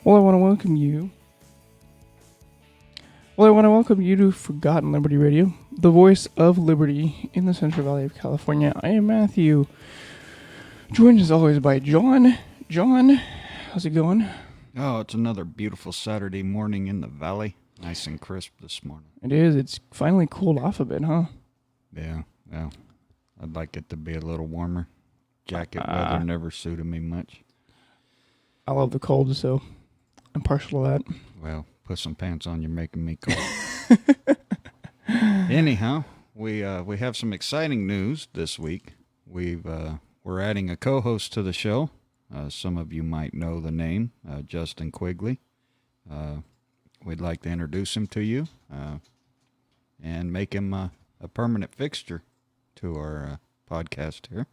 Well, I want to welcome you. To Forgotten Liberty Radio, the voice of liberty in the Central Valley of California. I am Matthew, joined as always by John. John, how's it going? Oh, it's another beautiful Saturday morning in the valley. Nice and crisp this morning. It is. It's finally cooled off a bit, huh? Yeah. I'd like it to be a little warmer. Jacket weather never suited me much. I love the cold, so I'm partial to that. Well, put some pants on, you're making me cold. Anyhow, we have some exciting news this week. We're adding a co-host to the show. Some of you might know the name, Justin Quigley. We'd like to introduce him to you and make him a permanent fixture to our podcast here.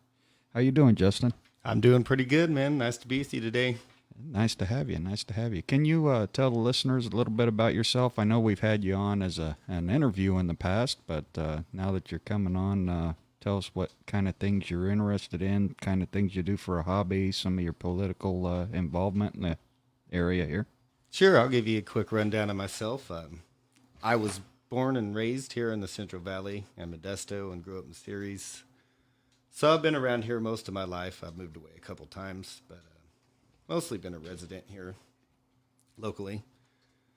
How you doing, Justin? I'm doing pretty good, man. Nice to be with you today. Nice to have you. Can you tell the listeners a little bit about yourself? I know we've had you on as an interview in the past, but now that you're coming on, tell us what kind of things you're interested in, kind of things you do for a hobby, some of your political involvement in the area here. Sure, I'll give you a quick rundown of myself. I was born and raised here in the Central Valley in Modesto and grew up in Ceres. So I've been around here most of my life. I've moved away a couple times, but mostly been a resident here locally.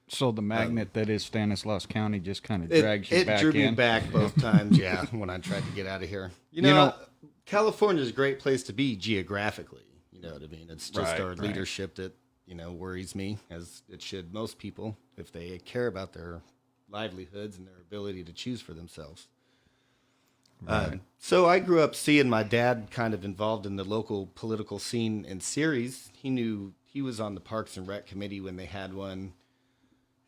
So the magnet that is Stanislaus County just kind of drags you back in? It drew me back both times, yeah, when I tried to get out of here. You know California is a great place to be geographically. You know what I mean? It's just our leadership that, worries me, as it should most people, if they care about their livelihoods and their ability to choose for themselves. Right. So I grew up seeing my dad kind of involved in the local political scene in Ceres. He was on the Parks and Rec committee when they had one,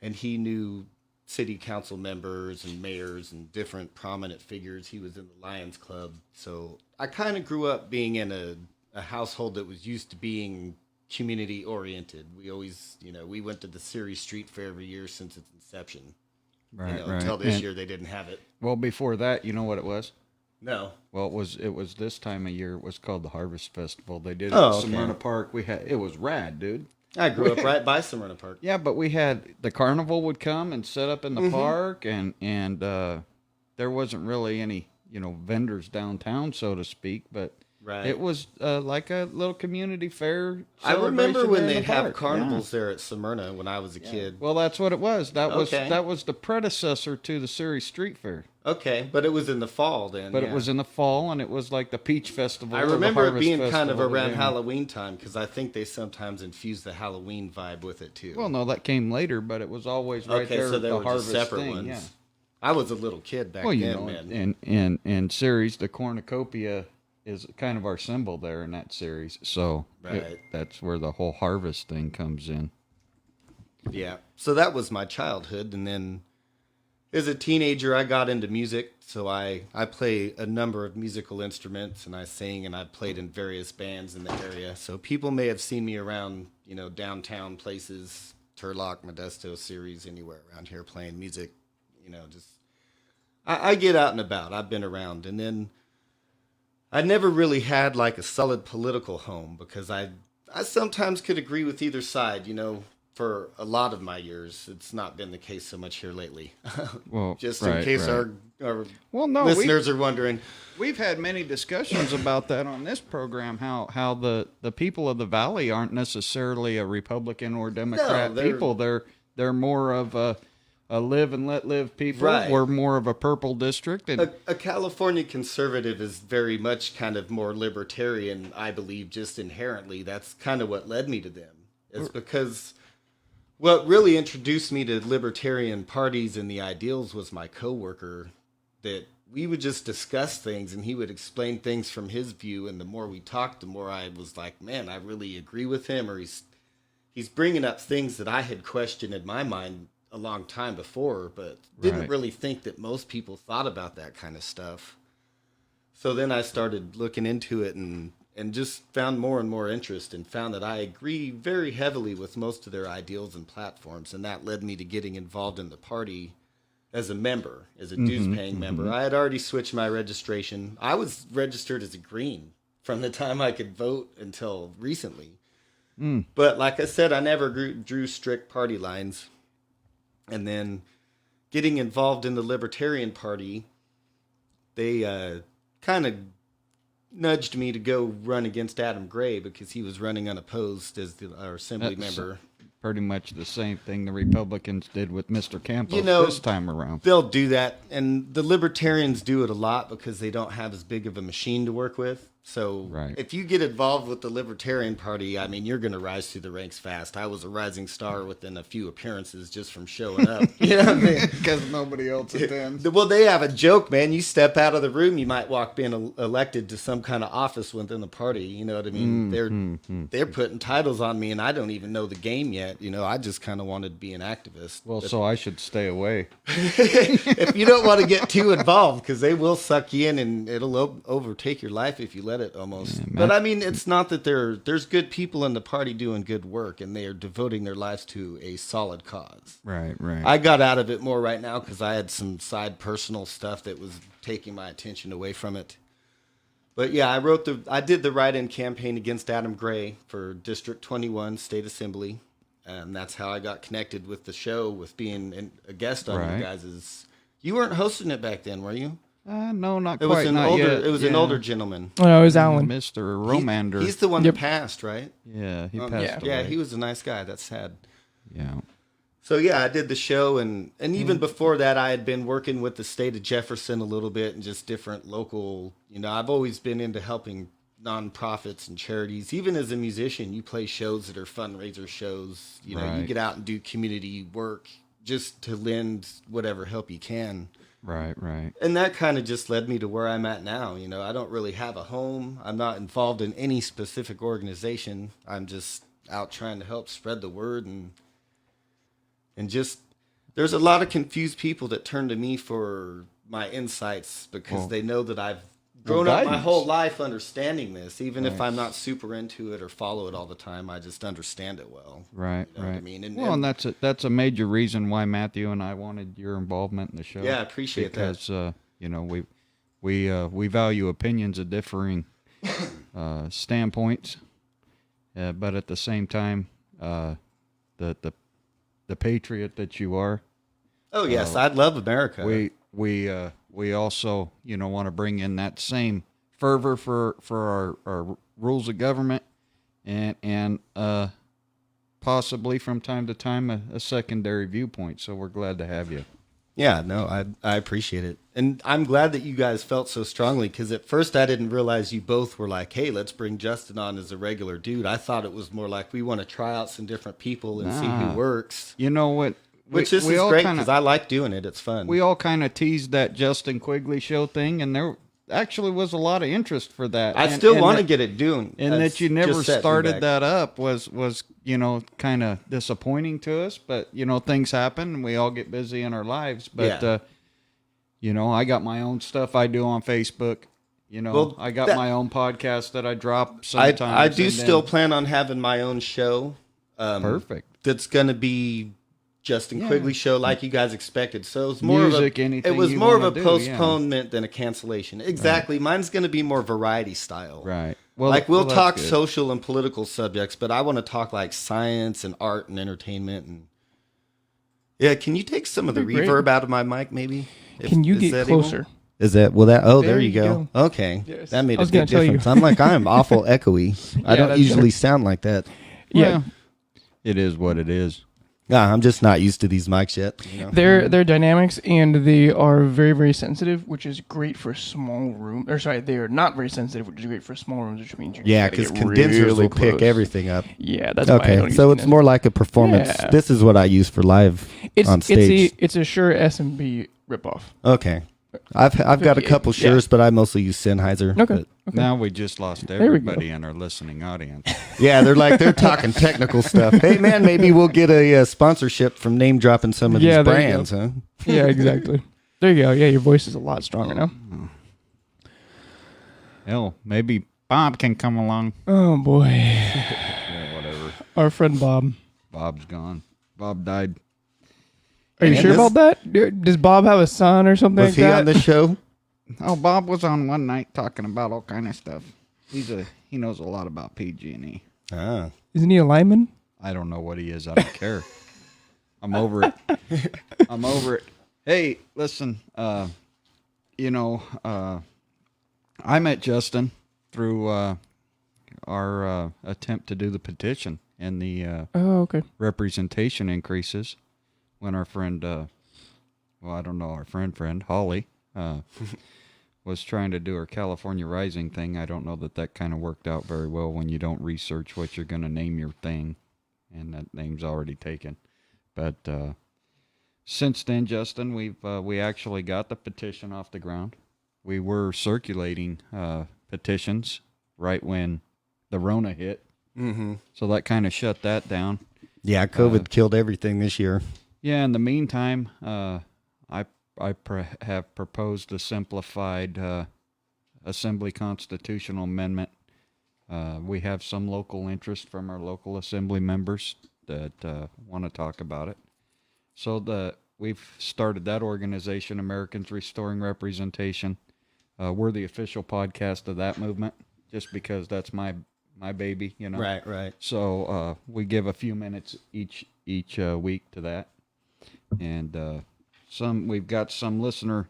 and he knew city council members and mayors and different prominent figures. He was in the Lions Club. So I kind of grew up being in a household that was used to being community oriented. We always, we went to the Ceres Street Fair every year since its inception. Right. Until this year they didn't have it. Well, before that, you know what it was? No. Well, it was this time of year. It was called the Harvest Festival. They did it at Smyrna Park. It was rad, dude. I grew up right by Smyrna Park. Yeah, but we had the carnival would come and set up in the park, and there wasn't really any vendors downtown, so to speak. But it was like a little community fair. I remember when they'd have carnivals there at Smyrna when I was a kid. Well, that's what it was. That was the predecessor to the Ceres Street Fair. Okay, but it was in the fall then. But it was in the fall, and it was like the Peach Festival. I remember it being kind of around Halloween time, because I think they sometimes infuse the Halloween vibe with it too. Well, no, that came later, but it was always right there. So they the were Harvest just separate thing. ones. Yeah. I was a little kid back then, man. And Ceres, the cornucopia is kind of our symbol there in that series. So that's where the whole harvest thing comes in. Yeah. So that was my childhood, and then as a teenager, I got into music, so I play a number of musical instruments, and I sing, and I played in various bands in the area. So people may have seen me around, downtown places, Turlock, Modesto, Ceres, anywhere around here playing music. I get out and about. I've been around. And then I never really had like a solid political home, because I sometimes could agree with either side, for a lot of my years. It's not been the case so much here lately. Well, just in case our listeners are wondering. We've had many discussions about that on this program, how the people of the Valley aren't necessarily a Republican or Democrat people. They're more of a live and let live people. Right. We're more of a purple district. And a California conservative is very much kind of more libertarian, I believe, just inherently. That's kind of what led me to them. It's because what really introduced me to libertarian parties and the ideals was my coworker, that we would just discuss things and he would explain things from his view. And the more we talked, the more I was like, man, I really agree with him, or he's bringing up things that I had questioned in my mind a long time before, but didn't really think that most people thought about that kind of stuff. So then I started looking into it and just found more and more interest, and found that I agree very heavily with most of their ideals and platforms. And that led me to getting involved in the party as a member, as a dues-paying member. I had already switched my registration. I was registered as a Green from the time I could vote until recently. But like I said, I never drew strict party lines. And then getting involved in the Libertarian Party, they kind of nudged me to go run against Adam Gray because he was running unopposed as our assembly member. Pretty much the same thing the Republicans did with Mr. Campos this time around. They'll do that, and the Libertarians do it a lot because they don't have as big of a machine to work with. So if you get involved with the Libertarian Party, I mean, you're going to rise through the ranks fast. I was a rising star within a few appearances just from showing up. You know what I mean? Because nobody else attends. Well, they have a joke, man. You step out of the room, you might walk being elected to some kind of office within the party. You know what I mean? They're putting titles on me, and I don't even know the game yet. You know, I just kind of wanted to be an activist. Well, so I should stay away. If you don't want to get too involved, because they will suck you in, and it'll overtake your life if you let it almost. Yeah, but I mean, it's not that there's good people in the party doing good work, and they are devoting their lives to a solid cause. Right. I got out of it more right now because I had some side personal stuff that was taking my attention away from it. But yeah, I did the write-in campaign against Adam Gray for District 21 State Assembly, and that's how I got connected with the show, with being a guest on you guys'. You weren't hosting it back then, were you? No, not it quite. Was an not older. yet. It was an older gentleman. Oh, it was Alan. Mr. Romander. He's the one that passed, right? Yeah, he passed away. Yeah, he was a nice guy. That's sad. Yeah. So yeah, I did the show, and even before that, I had been working with the state of Jefferson a little bit and just different local. You know, I've always been into helping nonprofits and charities. Even as a musician, you play shows that are fundraiser shows. You know, you get out and do community work just to lend whatever help you can. Right. And that kind of just led me to where I'm at now. You know, I don't really have a home. I'm not involved in any specific organization. I'm just out trying to help spread the word and just there's a lot of confused people that turn to me for my insights because they know that I've grown up my whole life understanding this. Even if I'm not super into it or follow it all the time, I just understand it well. Right. You know what I mean? And that's a major reason why Matthew and I wanted your involvement in the show. Yeah, I appreciate that. Because you know, we value opinions of differing standpoints, but at the same time, the patriot that you are. Oh yes, I love America. We also, you know, want to bring in that same fervor for our rules of government and possibly from time to time a secondary viewpoint. So we're glad to have you. Yeah, no, I appreciate it. And I'm glad that you guys felt so strongly because at first I didn't realize you both were like, hey, let's bring Justin on as a regular dude. I thought it was more like we want to try out some different people and see who works. You know what? Which is great because I like doing it. It's fun. We all kind of teased that Justin Quigley show thing, and there actually was a lot of interest for that. I still want to get it doing. And that you never started that up was you know, kind of disappointing to us. But, you know, things happen, and we all get busy in our lives. But, you know, I got my own stuff I do on Facebook. You know, I got my own podcast that I drop sometimes. I do still plan on having my own show. Perfect. That's going to be Justin Quigley show like you guys expected. So it's more it was more of a postponement than a cancellation. Exactly. Right. Mine's going to be more variety style. Right. Well, like we'll talk social and political subjects, but I want to talk like science and art and entertainment and yeah, can you take some of the reverb out of my mic maybe? Can you get closer? Is that there you go. Okay. Yes. That made a big difference. I'm awful echoey. I don't usually sound like that. Yeah. It is what it is. Yeah, I'm just not used to these mics yet. You know? They're dynamics and they are very, very sensitive, which is great for small room. Or sorry, they are not very sensitive, which is great for small rooms, which means because condensers will pick everything up. Yeah, that's why I don't use so it's more like a performance. Yeah. This is what I use for live on stage. It's a Shure S&B ripoff. Okay. I've got a couple Shures, but I mostly use Sennheiser. Okay. Now we just lost everybody in our listening audience. Yeah, they're talking technical stuff. Hey man, maybe we'll get a sponsorship from name dropping some of these brands, huh? Yeah, exactly. There you go. Yeah, your voice is a lot stronger now. Hell, maybe Bob can come along. Oh boy. Yeah, whatever. Our friend Bob. Bob's gone. Bob died. Are you sure about that? Does Bob have a son or something like that? Was he on the show? Oh, Bob was on one night talking about all kind of stuff. He knows a lot about PG&E. Ah. Isn't he a lineman? I don't know what he is. I don't care. I'm over it. I'm over it. Hey, listen, I met Justin through our attempt to do the petition and the Okay. representation increases when our friend, our friend, Holly, was trying to do her California Rising thing. I don't know that kind of worked out very well when you don't research what you're going to name your thing, and that name's already taken. But since then, Justin, we actually got the petition off the ground. We were circulating petitions right when the Rona hit, so that kind of shut that down. Yeah, COVID killed everything this year. Yeah, in the meantime, I have proposed a simplified Assembly constitutional amendment. We have some local interest from our local Assembly members that want to talk about it. So we've started that organization, Americans Restoring Representation. We're the official podcast of that movement, just because that's my baby, you know. Right. So we give a few minutes each week to that, and we've got some listener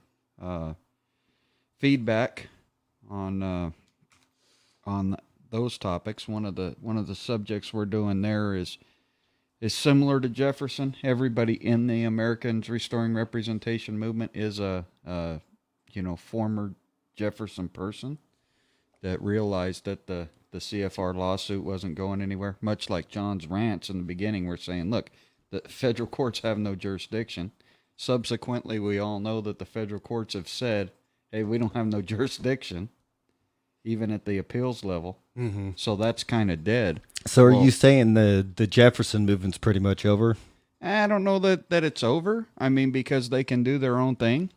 feedback on those topics. One of the subjects we're doing there is similar to Jefferson. Everybody in the Americans Restoring Representation movement is a former Jefferson person that realized that the CFR lawsuit wasn't going anywhere. Much like John's rants in the beginning, we're saying, look, the federal courts have no jurisdiction. Subsequently, we all know that the federal courts have said, hey, we don't have no jurisdiction, even at the appeals level. Mm-hmm. So that's kind of dead. So are you saying the Jefferson movement's pretty much over? I don't know that it's over. I mean, because they can do their own thing.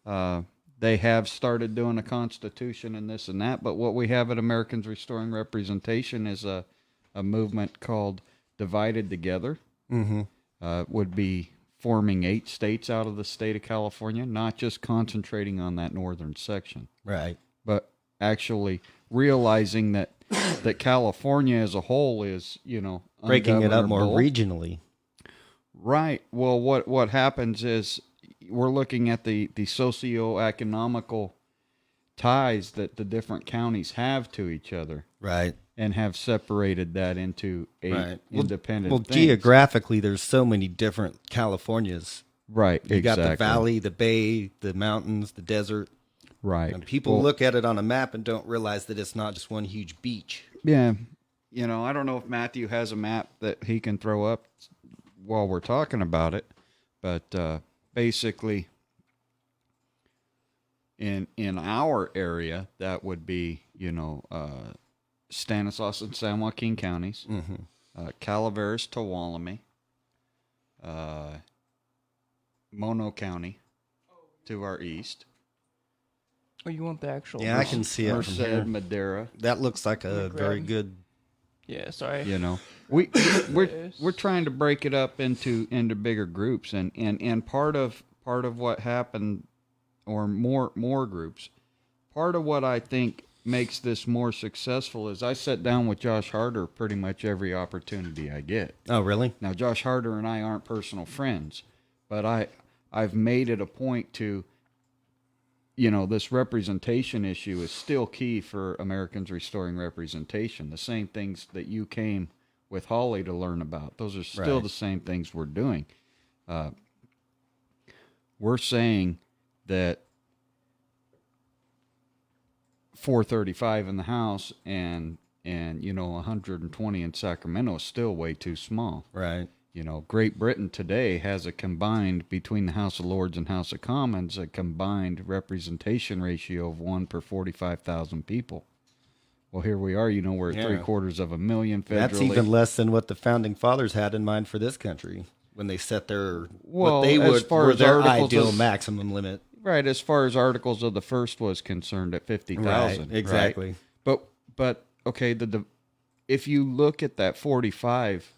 They have started doing a constitution and this and that. But what we have at Americans Restoring Representation is a movement called Divided Together. Mm-hmm. Would be forming 8 states out of the state of California, not just concentrating on that northern section. Right. But actually realizing that California as a whole is, breaking it up more ungovernable. regionally. Right. Well, what happens is we're looking at the socio-economical ties that the different counties have to each other. Right. And have separated that into 8 independent things. Geographically, there's so many different Californias. Right, You got the valley, the bay, the mountains, the desert. Right. And people look at it on a map and don't realize that it's not just one huge beach. Yeah. I don't know if Matthew has a map that he can throw up while we're talking about it, but basically in our area, that would be, Stanislaus and San Joaquin counties, Calaveras, Tuolumne, Mono County to our east. Oh, you want the actual? Yeah, I can see it Merced, from here. Madera. That looks like a very good. Yeah, sorry. We're trying to break it up into bigger groups, and part of what happened, or more groups. Part of what I think makes this more successful is I sit down with Josh Harder pretty much every opportunity I get. Oh, really? Now, Josh Harder and I aren't personal friends, but I've made it a point to, this representation issue is still key for Americans Restoring Representation. The same things that you came with Holly to learn about, those are still the same things we're doing. We're saying that 435 in the House and 120 in Sacramento is still way too small. Right. Great Britain today has a combined, between the House of Lords and House of Commons, a combined representation ratio of 1 per 45,000 people. Well, here we are, we're at 750,000 federally. That's even less than what the founding fathers had in mind for this country when they set their their ideal maximum limit. Right, as far as Articles of the First was concerned at 50,000. Right, exactly. Right? But okay, if you look at that 45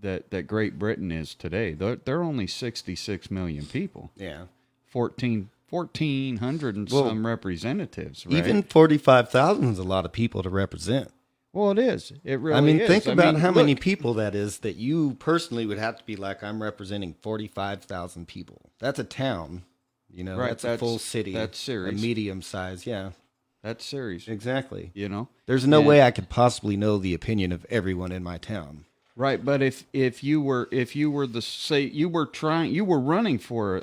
that Great Britain is today, they're only 66 million people. Yeah. 1,400 and some representatives, right? Even 45,000 is a lot of people to represent. Well, it is. It really I mean, is. think about how many look, people that is that you personally would have to be like, I'm representing 45,000 people. That's a town. You know, Right, that's a full city. that's serious. A medium size, yeah. That's serious. Exactly. You know? There's no And- way I could possibly know the opinion of everyone in my town. Right, but if you were running for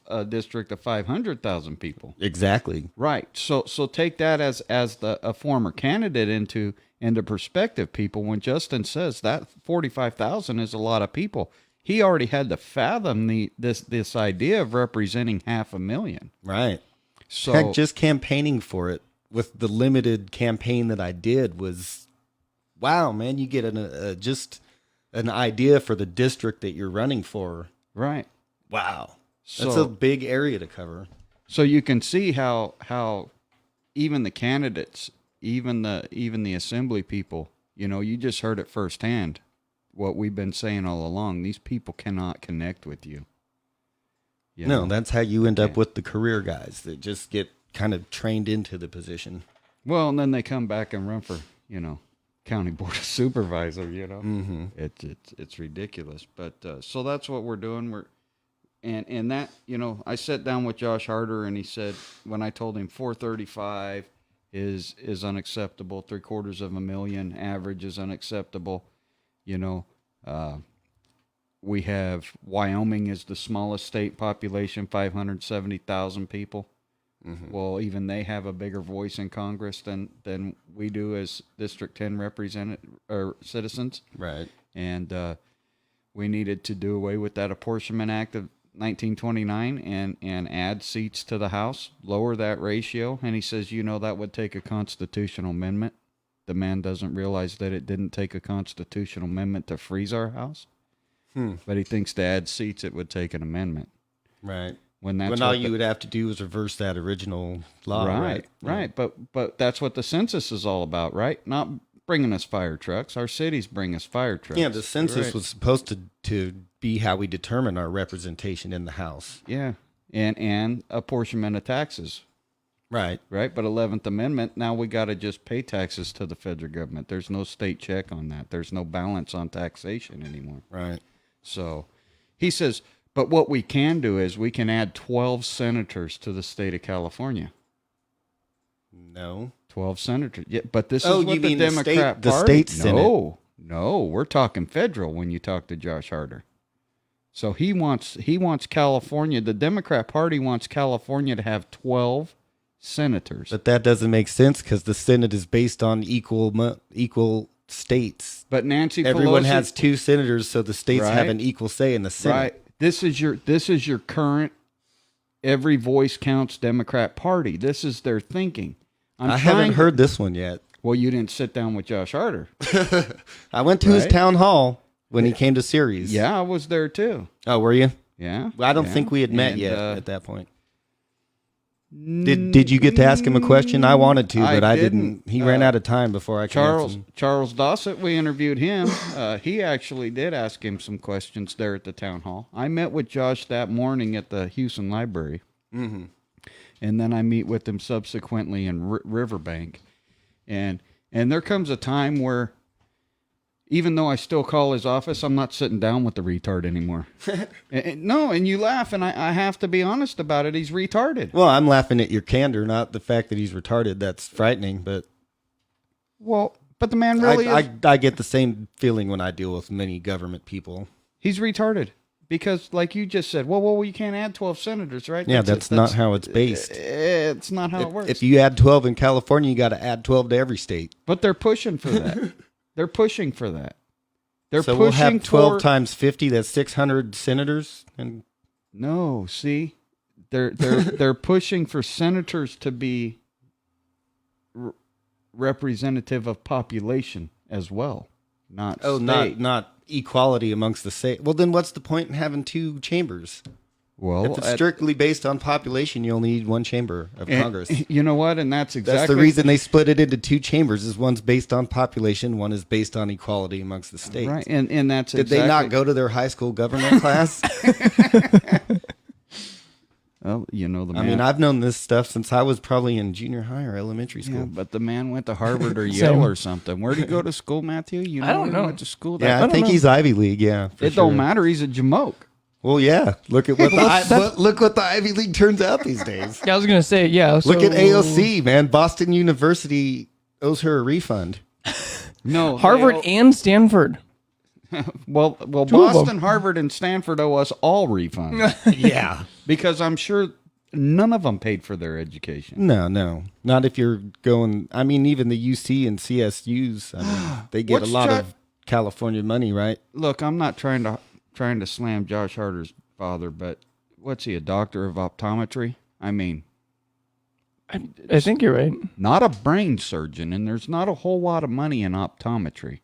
a district of 500,000 people. Exactly. Right. So take that as a former candidate into perspective, people. When Justin says that 45,000 is a lot of people, he already had to fathom this idea of representing 500,000. Right. So Heck, just campaigning for it with the limited campaign that I did was, wow, man, you get just an idea for the district that you're running for. right. Wow. So, That's a big area to cover. So you can see how even the candidates, even the assembly people, you know, you just heard it firsthand. What we've been saying all along, these people cannot connect with you. You know? No, that's how you end up with the career guys that just get kind of trained into the position. Well, and then they come back and run for, you know, county board of supervisor. You know, Mm-hmm. it's ridiculous. But so that's what we're doing. And that, you know, I sat down with Josh Harder, and he said, when I told him 435 is unacceptable, 750,000 average is unacceptable. You know, we have Wyoming is the smallest state population, 570,000 people. Mm-hmm. Well, even they have a bigger voice in Congress than we do as District 10 citizens. Right. And we needed to do away with that Apportionment Act of 1929 and add seats to the House, lower that ratio. And he says, you know, that would take a constitutional amendment. The man doesn't realize that it didn't take a constitutional amendment to freeze our House. But he thinks to add seats, it would take an amendment. Right. When all you would have to do is reverse that original law. Right. But that's what the census is all about, right? Not bringing us fire trucks. Our cities bring us fire trucks. Yeah, the census was supposed to be how we determine our representation in the House. Yeah, and apportionment of taxes. Right. Right, but 11th Amendment, now we got to just pay taxes to the federal government. There's no state check on that. There's no balance on taxation anymore. Right. So he says, but what we can do is we can add 12 senators to the state of California. No. 12 senators. Yeah, but this is you what the mean Democrat the Party. state Senate. No, we're talking federal when you talk to Josh Harder. So he wants California. The Democrat Party wants California to have 12 senators. But that doesn't make sense because the Senate is based on equal states. But Nancy Everyone Pelosi has 2 senators, so the states have an equal say in the Senate. Right. This is your current every voice counts Democrat Party. This is their thinking. I haven't heard this one yet. Well, you didn't sit down with Josh Harder. I went to his town hall when he came to Ceres. Yeah, I was there too. Oh, were you? Yeah. Well, I don't think we had met yet at that point. Did you get to ask him a question? I wanted to, but I didn't. He ran out of time before I could ask him. Charles Dossett, we interviewed him. He actually did ask him some questions there at the town hall. I met with Josh that morning at the Houston Library. Mm-hmm. And then I meet with him subsequently in Riverbank. And there comes a time where, even though I still call his office, I'm not sitting down with the retard anymore. And you laugh, and I have to be honest about it. He's retarded. Well, I'm laughing at your candor, not the fact that he's retarded. That's frightening, but... Well, but the man really is... I get the same feeling when I deal with many government people. He's retarded. Because, like you just said, well, you can't add 12 senators, right? Yeah, that's not how it's based. It's not how it works. If you add 12 in California, you got to add 12 to every state. But they're pushing for that. They're pushing for that. They're so pushing we'll have 12 for... times 50. That's 600 senators. And no, see, they're pushing for senators to be representative of population as well, not state. not equality amongst the state. Well, then what's the point in having 2 chambers? Well, if it's strictly based on population, you only need 1 chamber of Congress. You know what? And that's the reason they split it into 2 chambers. Is one's based on population, one is based on equality amongst the states. Right, and that's Did they not go to their high school government class? Well, the man. I mean, I've known this stuff since I was probably in junior high or elementary school. Yeah, but the man went to Harvard or Same. Yale or something. Where'd he go to school, Matthew? You know, I don't where he know. went to school. Yeah, I don't think know. he's Ivy League. Yeah, for It sure. don't matter. He's a jamoke. Well, yeah. Look at what that's- look what the Ivy League turns out these days. Yeah, I was gonna say, yeah. So, Look at AOC, man. Boston University owes her a refund. No, Harvard and Stanford. Well, Two of Boston, them. Harvard, and Stanford owe us all refunds Yeah. because I'm sure none of them paid for their education. No. Not if you're going. I mean, even the UC and CSUs, I mean, they get What's a lot Jo- of California money, right? Look, I'm not trying to slam Josh Harder's father, but what's he, a doctor of optometry? I mean, I think you're right. not a brain surgeon, and there's not a whole lot of money in optometry.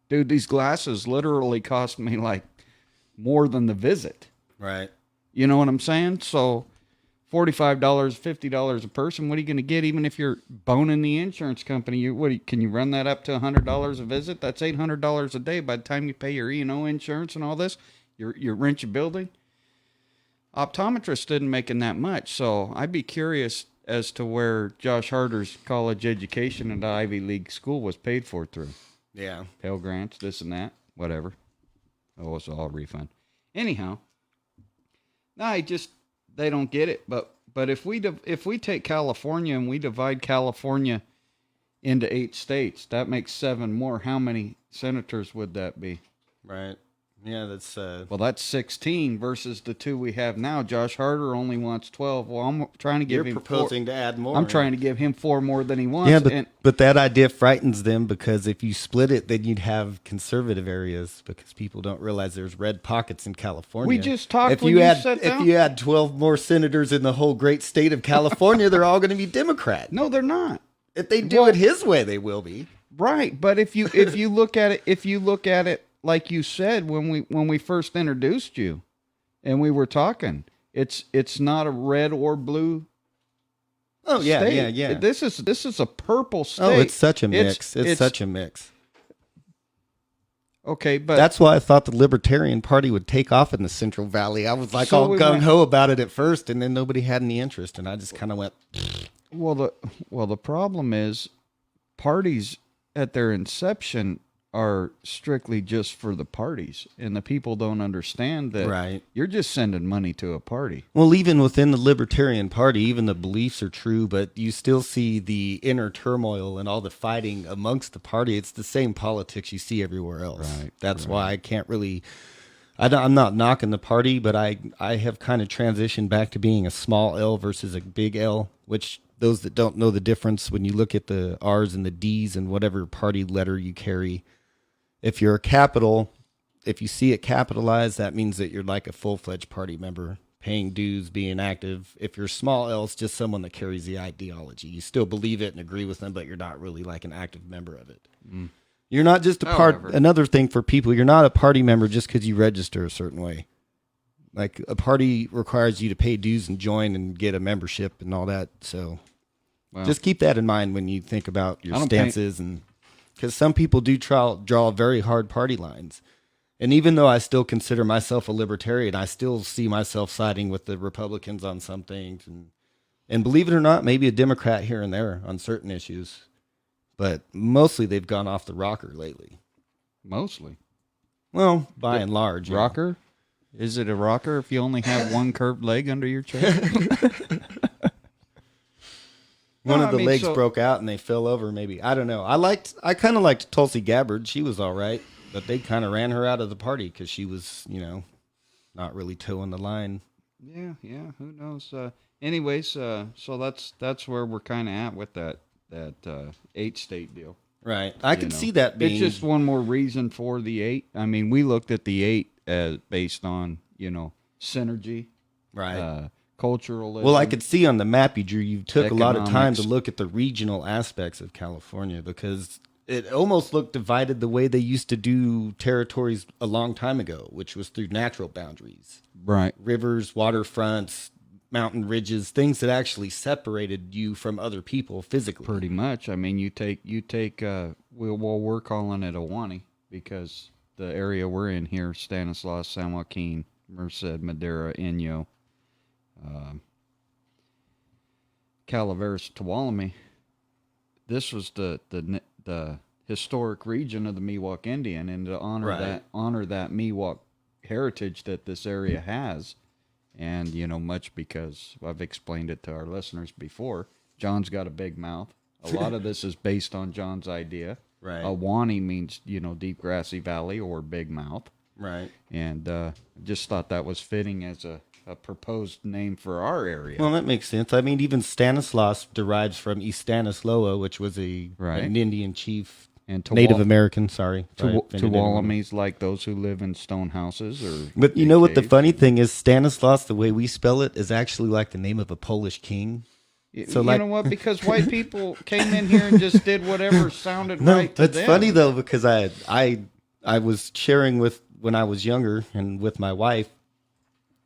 Dude, these glasses literally cost me like more than the visit. Right. You know what I'm saying? So $45, $50 a person, what are you going to get even if you're boning the insurance company? Can you run that up to $100 a visit? That's $800 a day by the time you pay your E&O insurance and all this, your rent your building. Optometrists didn't making that much, so I'd be curious as to where Josh Harder's college education at Ivy League school was paid for through. Yeah. Pell Grants, this and that, whatever. Oh, it's all refund. Anyhow, they don't get it. But if we take California and we divide California into 8 states, that makes 7 more. How many senators would that be? Right. Yeah, that's Well, that's 16 versus the 2 we have now. Josh Harder only wants 12. Well, I'm trying to give you're him proposing to add more. I'm trying to give him 4 more than he wants. Yeah, but that idea frightens them because if you split it, then you'd have conservative areas because people don't realize there's red pockets in California. We just talked if when you you add sat if down. you add 12 more senators in the whole great state of California, they're all going to be Democrat. No, they're not. If they do it his way, they will be. Right, but if you look at it like you said when we first introduced you, and we were talking, it's not a red or blue. Oh yeah, state. yeah. This is a purple state. Oh, it's such a mix. It's such a mix. Okay, but That's why I thought the Libertarian Party would take off in the Central Valley. I was like So all we gung went- ho about it at first, and then nobody had any interest, and I just kind of went. the problem is parties at their inception are strictly just for the parties, and the people don't understand that Right. you're just sending money to a party. Well, even within the Libertarian Party, even the beliefs are true, but you still see the inner turmoil and all the fighting amongst the party. It's the same politics you see everywhere else. Right, That's why I can't really. I'm not knocking the party, but I have kind of transitioned back to being a small L versus a big L, which those that don't know the difference, when you look at the R's and the D's and whatever party letter you carry, if you're a capital, if you see it capitalized, that means that you're like a full-fledged party member, paying dues, being active. If you're small L, it's just someone that carries the ideology. You still believe it and agree with them, but you're not really like an active member of it. You're not just a part. However. Another thing for people, you're not a party member just because you register a certain way. Like a party requires you to pay dues and join and get a membership and all that. So Well, just keep that in mind when you think about your I don't pay- stances, and because some people do draw very hard party lines. And even though I still consider myself a libertarian, I still see myself siding with the Republicans on some things, and believe it or not, maybe a Democrat here and there on certain issues. But mostly they've gone off the rocker lately. mostly Well, by and large. yeah. rocker. Is it a rocker if you only have one curved leg under your chair? One No, of the I mean, legs so- broke out and they fell over. Maybe, I don't know. I kind of liked Tulsi Gabbard. She was all right, but they kind of ran her out of the party because she was, not really toeing the line. Yeah. Who knows? Anyways, so that's where we're kind of at with that 8-state deal. Right. I could know. see that being. It's just one more reason for the 8. I mean, we looked at the 8 as based on synergy, right. culturalism. Well, I could see on the map you drew, you took a lot of time to Economics. look at the regional aspects of California because it almost looked divided the way they used to do territories a long time ago, which was through natural boundaries. right. Rivers, waterfronts, mountain ridges, things that actually separated you from other people physically. Pretty much. I mean, you take. We're calling it Awani because the area we're in here, Stanislaus, San Joaquin, Merced, Madera, Inyo, Calaveras, Tuolumne. This was the historic region of the Miwok Indian, and to honor that Miwok heritage that this area has, and much because I've explained it to our listeners before. John's got a big mouth. A lot of this is based on John's idea. Right. Awani means deep grassy valley or big mouth. Right. And just thought that was fitting as a proposed name for our area. Well, that makes sense. I mean, even Stanislaus derives from Stanislaus, which was an Indian chief, and Native American. Sorry, Tuolumne's like those who live in stone houses, or. But you know what the funny thing is? Stanislaus, the way we spell it, is actually like the name of a Polish king. So you know what? Because white people came in here and just did whatever sounded right to them. That's funny though, because I was sharing when I was younger and with my wife.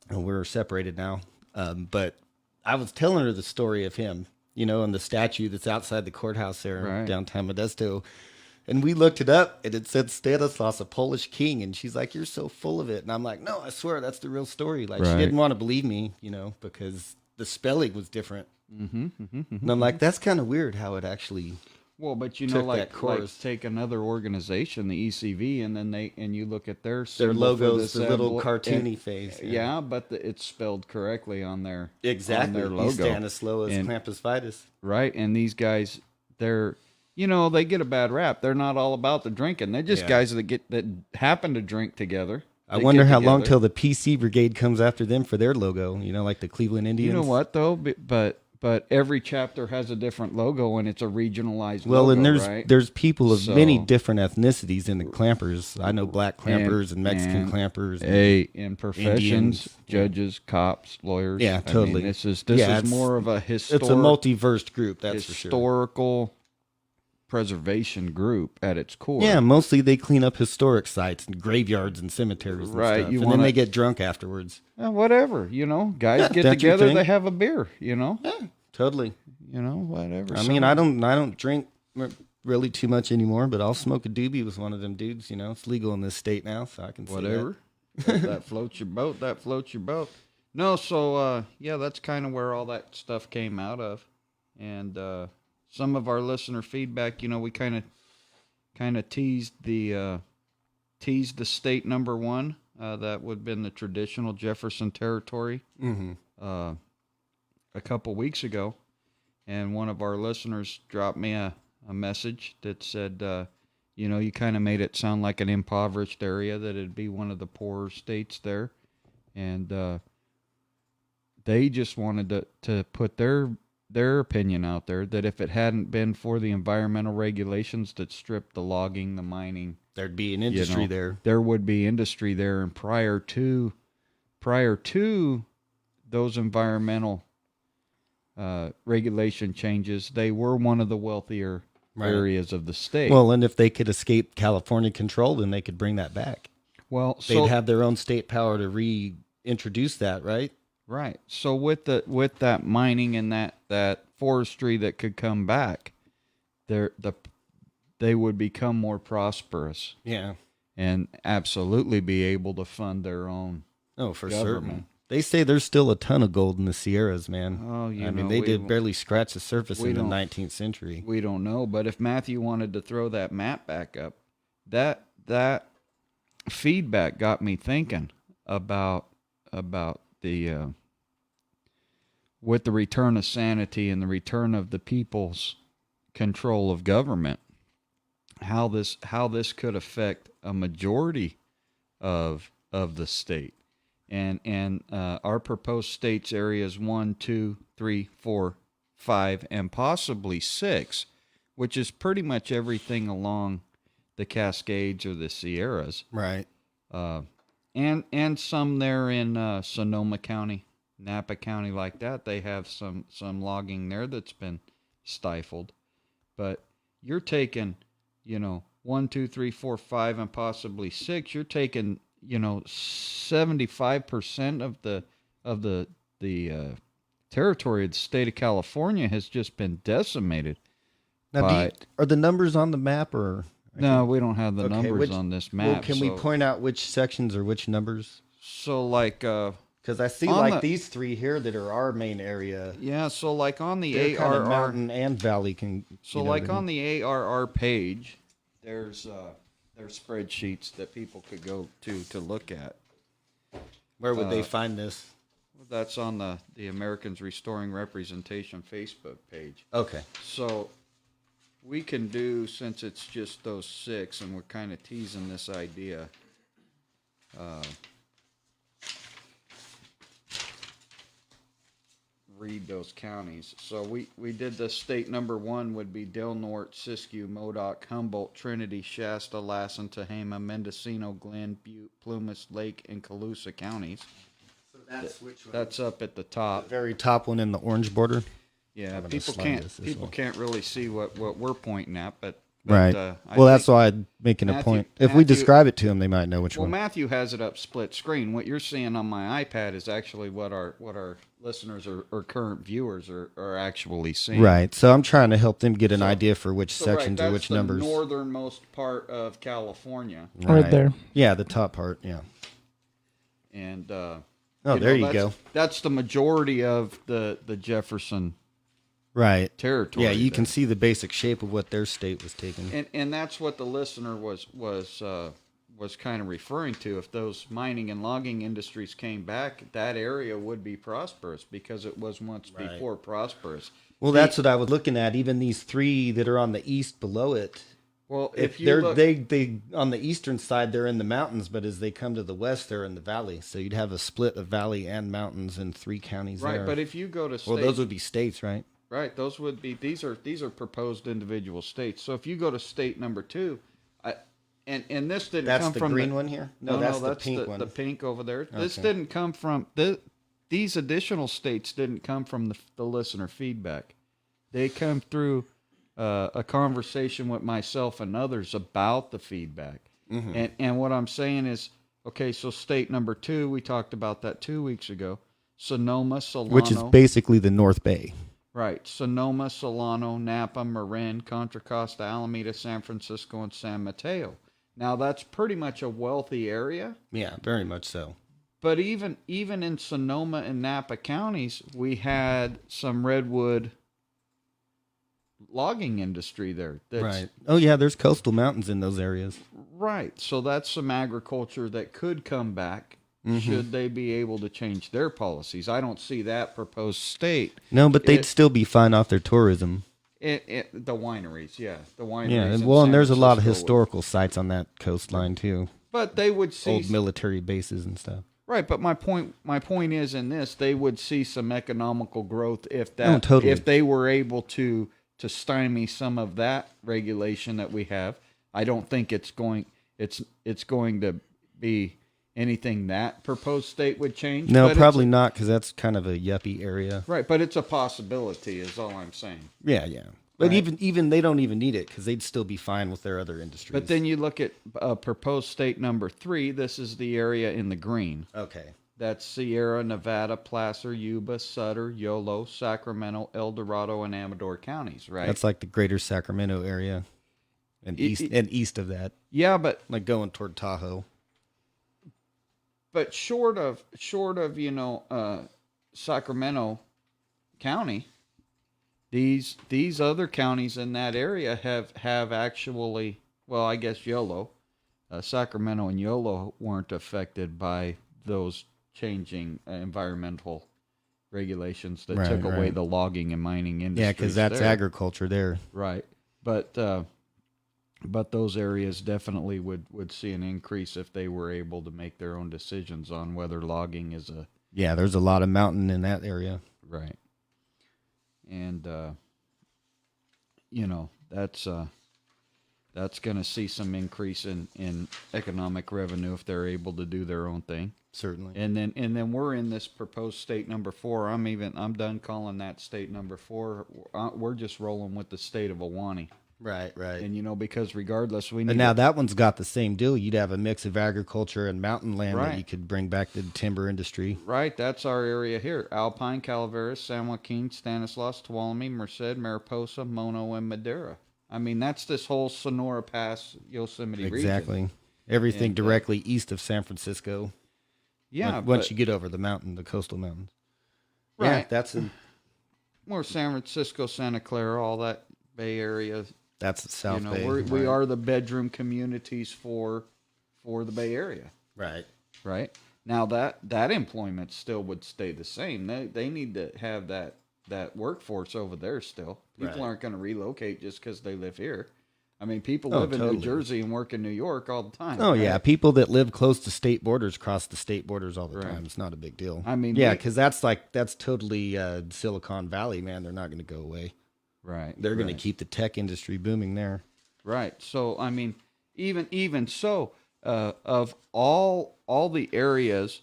And we're separated now. But I was telling her the story of him, and the statue that's outside the courthouse there in downtown Modesto. And we looked it up, and it said Stanislaus, a Polish king. And she's like, "You're so full of it." And I'm like, "No, I swear, that's the real story." Like, she didn't want to believe me, because the spelling was different. And I'm like, that's kind of weird how it actually... Well, but like take another organization, the ECV, and then you look at their logos, the little cartoony face. Yeah, but it's spelled correctly on their logo. Stanislaus Clampus Vitus. Right, and these guys, they're they get a bad rap. They're not all about the drinking. They're just guys that happen to drink together. I wonder how long till the PC Brigade comes after them for their logo. Like the Cleveland Indians. You know what though, But every chapter has a different logo, and it's a regionalized logo, well, and there's people of many different ethnicities in the clampers. I know black clampers and Mexican clampers. In professions, Indians, judges, cops, lawyers. Yeah, totally. I mean, this is more of a historic... It's a multiverse group, that's for sure. Historical preservation group at its core. Yeah, mostly they clean up historic sites and graveyards and cemeteries and stuff. And then they get drunk afterwards. Whatever, guys get together, they have a beer, Yeah, totally. Whatever. I mean, I don't drink really too much anymore, but I'll smoke a doobie with one of them dudes, It's legal in this state now, so I can say whatever. That floats your boat, No, so, that's kind of where all that stuff came out of. And, some of our listener feedback, we kind of teased the state number one. That would have been the traditional Jefferson Territory. A couple weeks ago, and one of our listeners dropped me a message that said, you kind of made it sound like an impoverished area, that it'd be one of the poorer states there, and they just wanted to put their opinion out there, that if it hadn't been for the environmental regulations that stripped the logging, the mining, there'd be an industry there. There would be industry there, and prior to those environmental regulation changes, they were one of the wealthier areas of the state. Well, and if they could escape California control, then they could bring that back. Well, they'd have their own state power to reintroduce that, right? Right. So with that mining and that forestry that could come back, they would become more prosperous. Yeah. And absolutely be able to fund their own. Oh, for certain. They say there's still a ton of gold in the Sierras, man. Oh, I mean, they did barely scratch the surface in the 19th century. We don't know, but if Matthew wanted to throw that map back up, that feedback got me thinking about the with the return of sanity and the return of the people's control of government, how this could affect a majority of the state. And our proposed states areas 1, 2, 3, 4, 5, and possibly 6, which is pretty much everything along the Cascades or the Sierras. Right. And some there in Sonoma County, Napa County, like that. They have some logging there that's been stifled. But you're taking, 1, 2, 3, 4, 5, and possibly 6. You're taking 75% of the territory of the state of California has just been decimated. Now, are the numbers on the map, or? No, we don't have the numbers on this map. Well, can we point out which sections or which numbers? So, like, because Because I see On like the- these three here that are our main area. Yeah, so like on the They're kind of ARR, mountain and valley so like on the ARR page, there's spreadsheets that people could go to look at. Where would they find this? That's on the Americans Restoring Representation Facebook page. Okay. So we can do, since it's just those 6, and we're kind of teasing this idea. Read those counties. So we did the state number 1 would be Del Norte, Siskiyou, Modoc, Humboldt, Trinity, Shasta, Lassen, Tehama, Mendocino, Glen, Butte, Plumas, Lake, and Colusa counties. So that's which one? That's up at the top. The very top one in the orange border. Yeah, gonna people slide can't this can't really see what we're pointing at, but Right. I Well, that's think- why I'm making a Matthew- point. If we Matthew- describe it to them, they might know which Well, one. Matthew has it up split screen. What you're seeing on my iPad is actually what our listeners or current viewers are actually seeing. Right. So I'm trying to help them get an So- idea for which So, sections right, or that's which the numbers. northernmost part of California, Right there. Yeah, the top part. Yeah. and Oh, there you go. That's the majority of the Jefferson Right. territory. Yeah, you there. can see the basic shape of what their state was taking. And that's what the listener was kind of referring to. If those mining and logging industries came back, that area would be prosperous because it was once Right. before prosperous. Well, that's what I was looking at. Even these 3 that are on the east below it. Well, If if you they're look, they on the eastern side, they're in the mountains, but as they come to the west, they're in the valley. So you'd have a split of valley and mountains in 3 counties right, there. but if you go to state, well, those would be states, right? right, those would be these are proposed individual states. So if you go to state number 2, and this didn't That's come the from green one here. No, that's the pink one. The pink over there. This Okay. didn't come from these additional states didn't come from the listener feedback. They come through a conversation with myself and others about the feedback. Mm-hmm. And what I'm saying is, okay, so state number 2, we talked about that 2 weeks ago. Sonoma, Solano, Which is basically the North Bay. right? Sonoma, Solano, Napa, Marin, Contra Costa, Alameda, San Francisco, and San Mateo. Now that's pretty much a wealthy area. Yeah, very much so. But even in Sonoma and Napa counties, we had some redwood logging industry there. Right. Oh, yeah, there's coastal mountains in those areas. Right. So that's some agriculture that could come back Mm-hmm. should they be able to change their policies. I don't see that proposed state. No, but they'd It- still be fine off their tourism. The wineries, yeah. The wineries. Yeah, in well, and San there's a lot of Francisco. historical sites on that coastline, too. But they would see Old military bases and stuff. right. But my point is in this, they would see some economical growth if Oh, totally. if they were able to stymie some of that regulation that we have. I don't think it's going to be anything that proposed state would change. No, but it's probably not, because that's kind of a yuppie area. right, but it's a possibility, is all I'm saying. Yeah, yeah. But Right. even they don't even need it, because they'd still be fine with their other industries. But then you look at proposed state number 3. This is the area in the green. Okay. That's Sierra, Nevada, Placer, Yuba, Sutter, Yolo, Sacramento, El Dorado, and Amador counties, right? That's like the greater Sacramento area. And east of that. Yeah, but Like going toward Tahoe. short of Sacramento County, these other counties in that area have actually, well, I guess Yolo, Sacramento and Yolo weren't affected by those changing environmental regulations that Right, took away right. the logging and mining industry. Yeah, because that's agriculture there. right. But those areas definitely would see an increase if they were able to make their own decisions on whether logging is a Yeah, there's a lot of mountain in that area. right. And that's going to see some increase in economic revenue if they're able to do their own thing. Certainly. And then we're in this proposed state number 4. I'm done calling that state number 4. We're just rolling with the state of Awani. Right, right. And because regardless, we need And now that one's got the same deal. You'd have a mix of agriculture and mountain land Right. that you could bring back to the timber industry. right. That's our area here: Alpine, Calaveras, San Joaquin, Stanislaus, Tuolumne, Merced, Mariposa, Mono, and Madera. I mean, that's this whole Sonora Pass, Yosemite region. Exactly. Everything And, directly east of San Francisco. Yeah, once you get over the coastal mountains. Right. Yeah, that's more San Francisco, Santa Clara, all that Bay Area. that's the South Bay. We are the bedroom communities for the Bay Area. Right. Right. Now that employment still would stay the same. They need to have that workforce over there still. People aren't going to relocate just because they live here. I mean, people live in New Jersey and work in New York all the time. Oh, right? yeah. People that live close to state borders cross the state borders all the time. It's not a big deal. I mean, yeah, because that's totally Silicon Valley, man. They're not going to go away. Right. They're going to keep the tech industry booming there. Right. So, I mean, even so, of all the areas,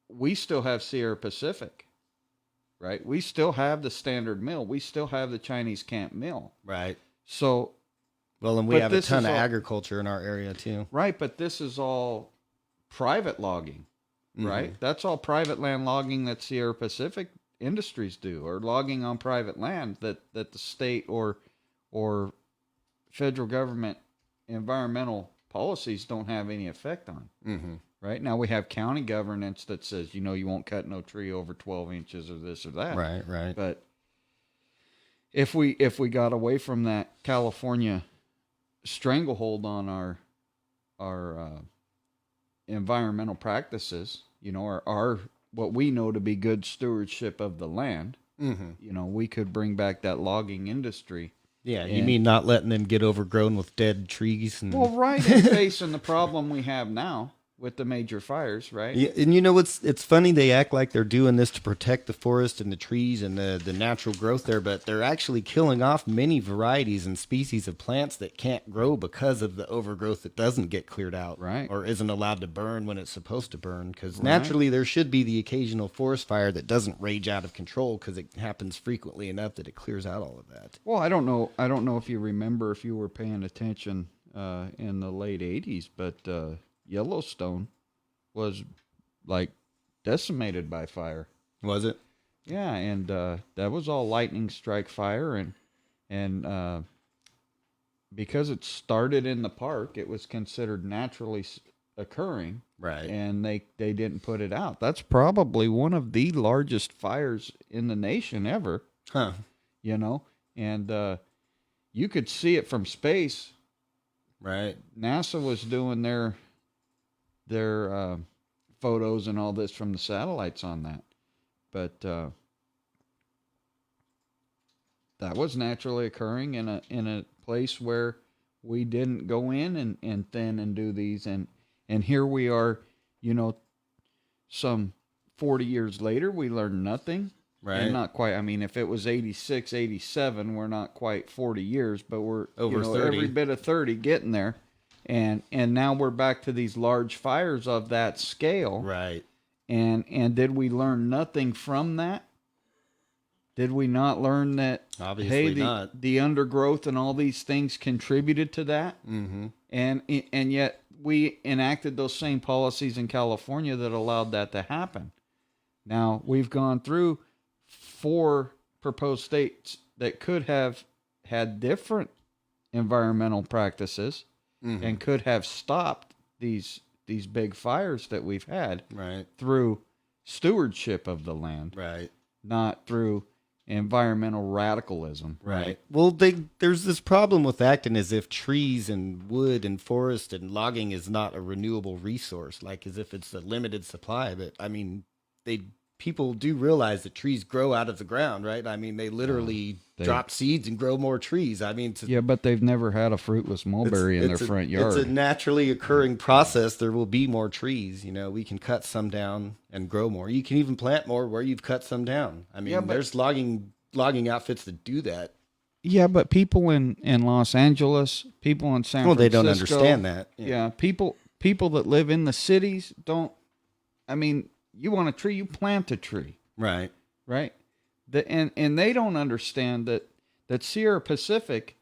we still have Sierra Pacific, right? We still have the Standard Mill. We still have the Chinese Camp Mill. Right. So, well, and we have a ton of agriculture in our area too. Right, but this is all private logging, right? That's all private land logging that Sierra Pacific Industries do, or logging on private land that the state or federal government environmental policies don't have any effect on. Right now, we have county governance that says, you won't cut no tree over 12 inches or this or that. Right. But if we got away from that California stranglehold on our environmental practices, our what we know to be good stewardship of the land, we could bring back that logging industry. Yeah, you mean not letting them get overgrown with dead trees? Well, right, and facing the problem we have now with the major fires, right? Yeah, and it's funny, they act like they're doing this to protect the forest and the trees and the natural growth there, but they're actually killing off many varieties and species of plants that can't grow because of the overgrowth that doesn't get cleared out, right? Or isn't allowed to burn when it's supposed to burn, because naturally there should be the occasional forest fire that doesn't rage out of control because it happens frequently enough that it clears out all of that. Well, I don't know if you remember, if you were paying attention in the late 80s, but Yellowstone was like decimated by fire. Was it? Yeah, and that was all lightning strike fire, and because it started in the park, it was considered naturally occurring. Right. And they didn't put it out. That's probably one of the largest fires in the nation ever. Huh. And you could see it from space. Right. NASA was doing their photos and all this from the satellites on that, but that was naturally occurring in a place where we didn't go in and thin and do these, and here we are, some 40 years later, we learned nothing. Right. And not quite. I mean, if it was 86, 87, we're not quite 40 years, but we're over 30. Every bit of 30 getting there. And now we're back to these large fires of that scale. Right. And did we learn nothing from that? Did we not learn that? Obviously not. The undergrowth and all these things contributed to that? Mm-hmm. And yet we enacted those same policies in California that allowed that to happen. Now, we've gone through 4 proposed states that could have had different environmental practices and could have stopped these big fires that we've had through stewardship of the land, not through environmental radicalism. Right. Well, there's this problem with acting as if trees and wood and forest and logging is not a renewable resource, like as if it's a limited supply. But I mean, people do realize that trees grow out of the ground, right? I mean, they literally drop seeds and grow more trees. I mean, yeah, but they've never had a fruitless mulberry in their front yard. It's a naturally occurring process. There will be more trees. We can cut some down and grow more. You can even plant more where you've cut some down. I mean, there's logging outfits that do that. Yeah, but people in Los Angeles, people in San Francisco, they don't understand that. Yeah, people that live in the cities don't. I mean, you want a tree, you plant a tree. Right. And they don't understand that Sierra Pacific,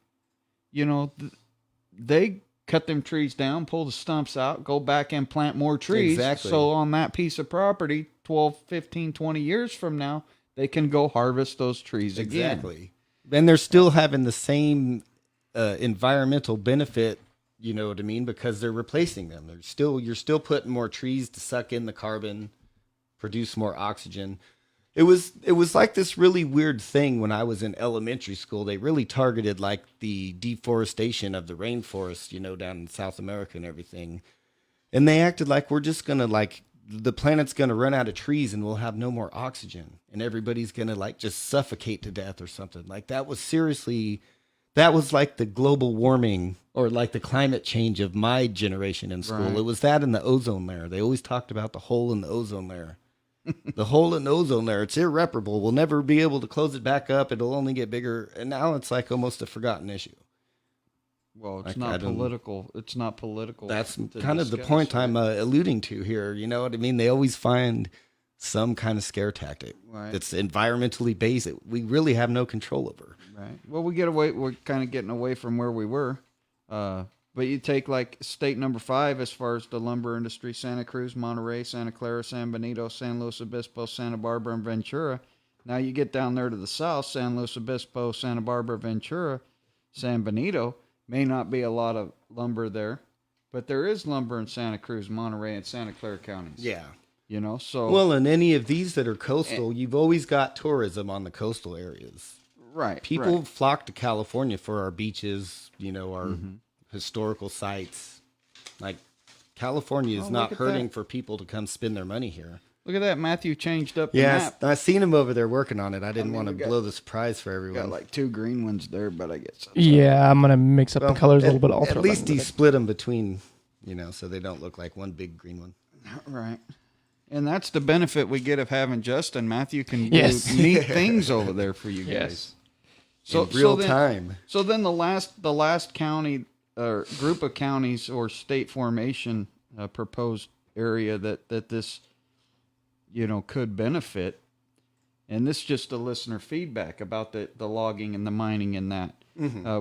they cut them trees down, pull the stumps out, go back and plant more trees. Exactly. So on that piece of property, 12, 15, 20 years from now, they can go harvest those trees again. Exactly. And they're still having the same environmental benefit You know what I mean? Because they're replacing them. You're still putting more trees to suck in the carbon, produce more oxygen. It was like this really weird thing when I was in elementary school. They really targeted like the deforestation of the rainforest, down in South America and everything. And they acted like we're just going to like the planet's going to run out of trees and we'll have no more oxygen and everybody's going to like just suffocate to death or something. Like that was like the global warming or like the climate change of my generation in school. Right. It was that in the ozone layer. They always talked about the hole in the ozone layer. The hole in the ozone layer, it's irreparable. We'll never be able to close it back up. It'll only get bigger. And now it's like almost a forgotten issue. Well, it's Like, not political. It's not political. That's to kind of the discuss, point right? I'm alluding to here. You know what I mean? They always find some kind of scare tactic Right. that's environmentally based that we really have no control over. Right. Well, we're kind of getting away from where we were. But you take like state number 5 as far as the lumber industry: Santa Cruz, Monterey, Santa Clara, San Benito, San Luis Obispo, Santa Barbara, and Ventura. Now you get down there to the south: San Luis Obispo, Santa Barbara, Ventura, San Benito. May not be a lot of lumber there, but there is lumber in Santa Cruz, Monterey, and Santa Clara counties. Yeah. So Well, in any of these that are coastal, you've always got tourism on the coastal areas. right. People right. flock to California for our beaches, our Mm-hmm. historical sites. Like California is Oh, not look at hurting that. for people to come spend their money here. Look at that. Matthew changed up the Yes, map. I seen him over there working on it. I didn't mean, want to we got- blow the surprise for Got everyone. like 2 green ones there, but I guess. Yeah, I'm gonna mix up Well, the colors a little bit. I'll At throw least that he in. split them between, so they don't look like one big green one. Right. And that's the benefit we get of having Justin. Matthew can Yes. do neat things over there for you guys. Yes. So In real then, time. So then the last county or group of counties or state formation proposed area that this could benefit, and this is just a listener feedback about the logging and the mining and that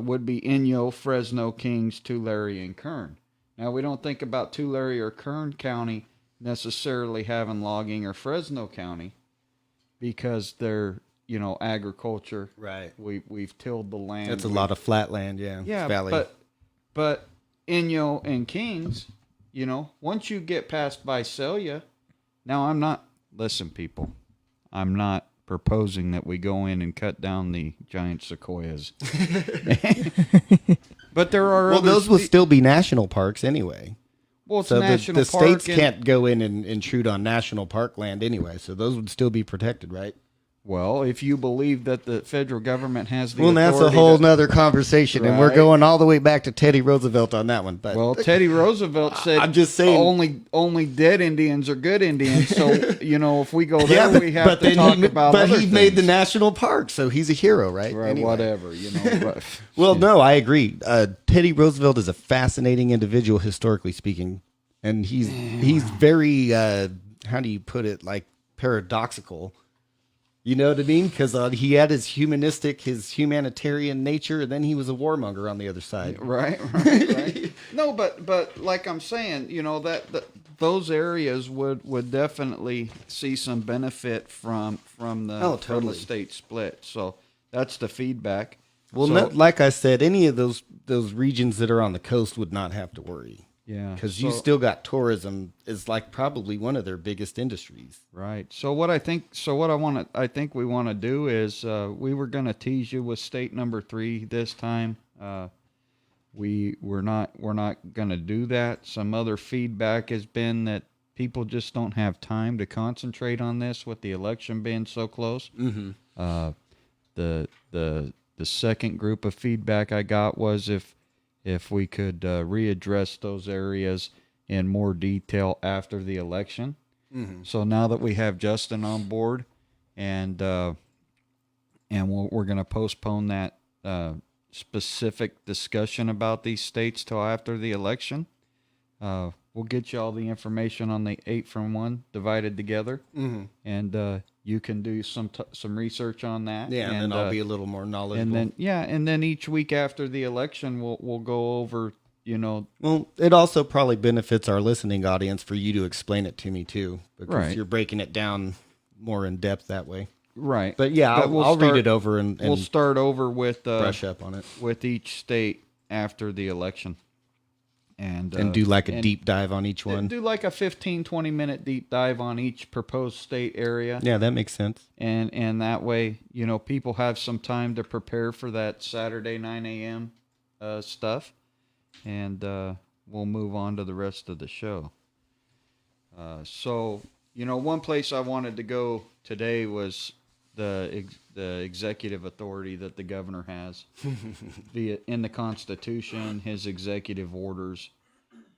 would be Inyo, Fresno, Kings, Tulare, and Kern. Now we don't think about Tulare or Kern County necessarily having logging, or Fresno County, because they're agriculture. Right. We've tilled the land. That's a lot of flat land, yeah. Yeah, Valley. but Inyo and Kings, once you get past Visalia, now listen, people, I'm not proposing that we go in and cut down the giant sequoias. But there are those will still be national parks anyway. Well, it's So national the park states and- can't go in and intrude on national park land anyway, so those would still be protected, right? Well, if you believe that the federal government has the Well, that's a authority whole to- nother conversation, and we're Right. going all the way back to Teddy Roosevelt on that one. But Well, Teddy Roosevelt said, I'm just saying- only dead Indians are good Indians. So if we go there, we have to then talk about. But other he made the things. national park, so he's a hero, right? Right, Anyway. whatever, but- Well, no, I agree. Teddy Roosevelt is a fascinating individual, historically speaking, and he's very how do you put it, like paradoxical. You know what I mean? Because he had his humanitarian nature, and then he was a warmonger on the other side. Right. No, but like I'm saying, that those areas would definitely see some benefit from the from the state split. So that's the feedback. Well, So- like I said, any of those regions that are on the coast would not have to worry. Yeah, Because you so- still got tourism is like probably one of their biggest industries. Right. So what I think we want to do is we were going to tease you with state number 3 this time. We're not going to do that. Some other feedback has been that people just don't have time to concentrate on this with the election being so close. Mm-hmm. The second group of feedback I got was if we could readdress those areas in more detail after the election. Mm-hmm. So now that we have Justin on board, and we're going to postpone that specific discussion about these states till after the election. We'll get you all the information on the 8 from 1 divided together, and you can do some research on that. Yeah, and then I'll be a little more knowledgeable. And then each week after the election, we'll go over. Well, it also probably benefits our listening audience for you to explain it to me too, because Right. you're breaking it down more in depth that way. Right. But yeah, I'll read it over and we'll start over with brush up on it. with each state after the election. And do like a deep dive on each one. Do like a 15, 20-minute deep dive on each proposed state area. Yeah, that makes sense. And that way, people have some time to prepare for that Saturday 9 a.m. Stuff. And we'll move on to the rest of the show. So, one place I wanted to go today was the executive authority that the governor has via in the Constitution, his executive orders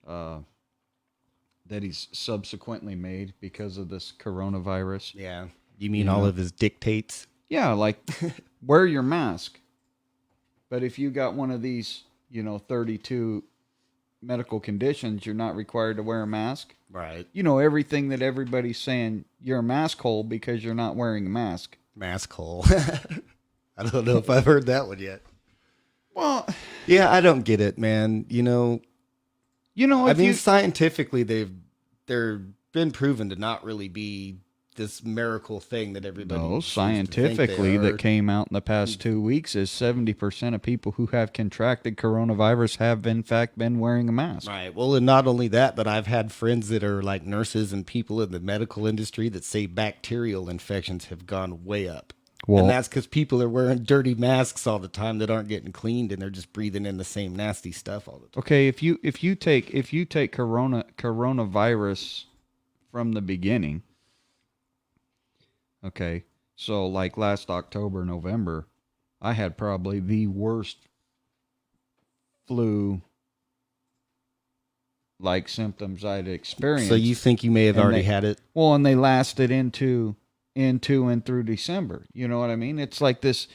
that he's subsequently made because of this coronavirus. Yeah. You mean all of his dictates? Yeah, like wear your mask. But if you got one of these, 32 medical conditions, you're not required to wear a mask. Right. Everything that everybody's saying, you're a mask hole because you're not wearing a mask. Mask hole. I don't know if I've heard that one yet. Well, yeah, I don't get it, man. I mean, scientifically, they're been proven to not really be this miracle thing that everybody. No, scientifically, that came out in the past 2 weeks is 70% of people who have contracted coronavirus have in fact been wearing a mask. Right. Well, and not only that, but I've had friends that are like nurses and people in the medical industry that say bacterial infections have gone way up. Well, and that's because people are wearing dirty masks all the time that aren't getting cleaned, and they're just breathing in the same nasty stuff all the time. Okay, if you take coronavirus from the beginning. Okay, so like last October, November, I had probably the worst flu-like symptoms I'd experienced. So you think you may have already had it? Well, and they lasted into and through December. You know what I mean? It's like this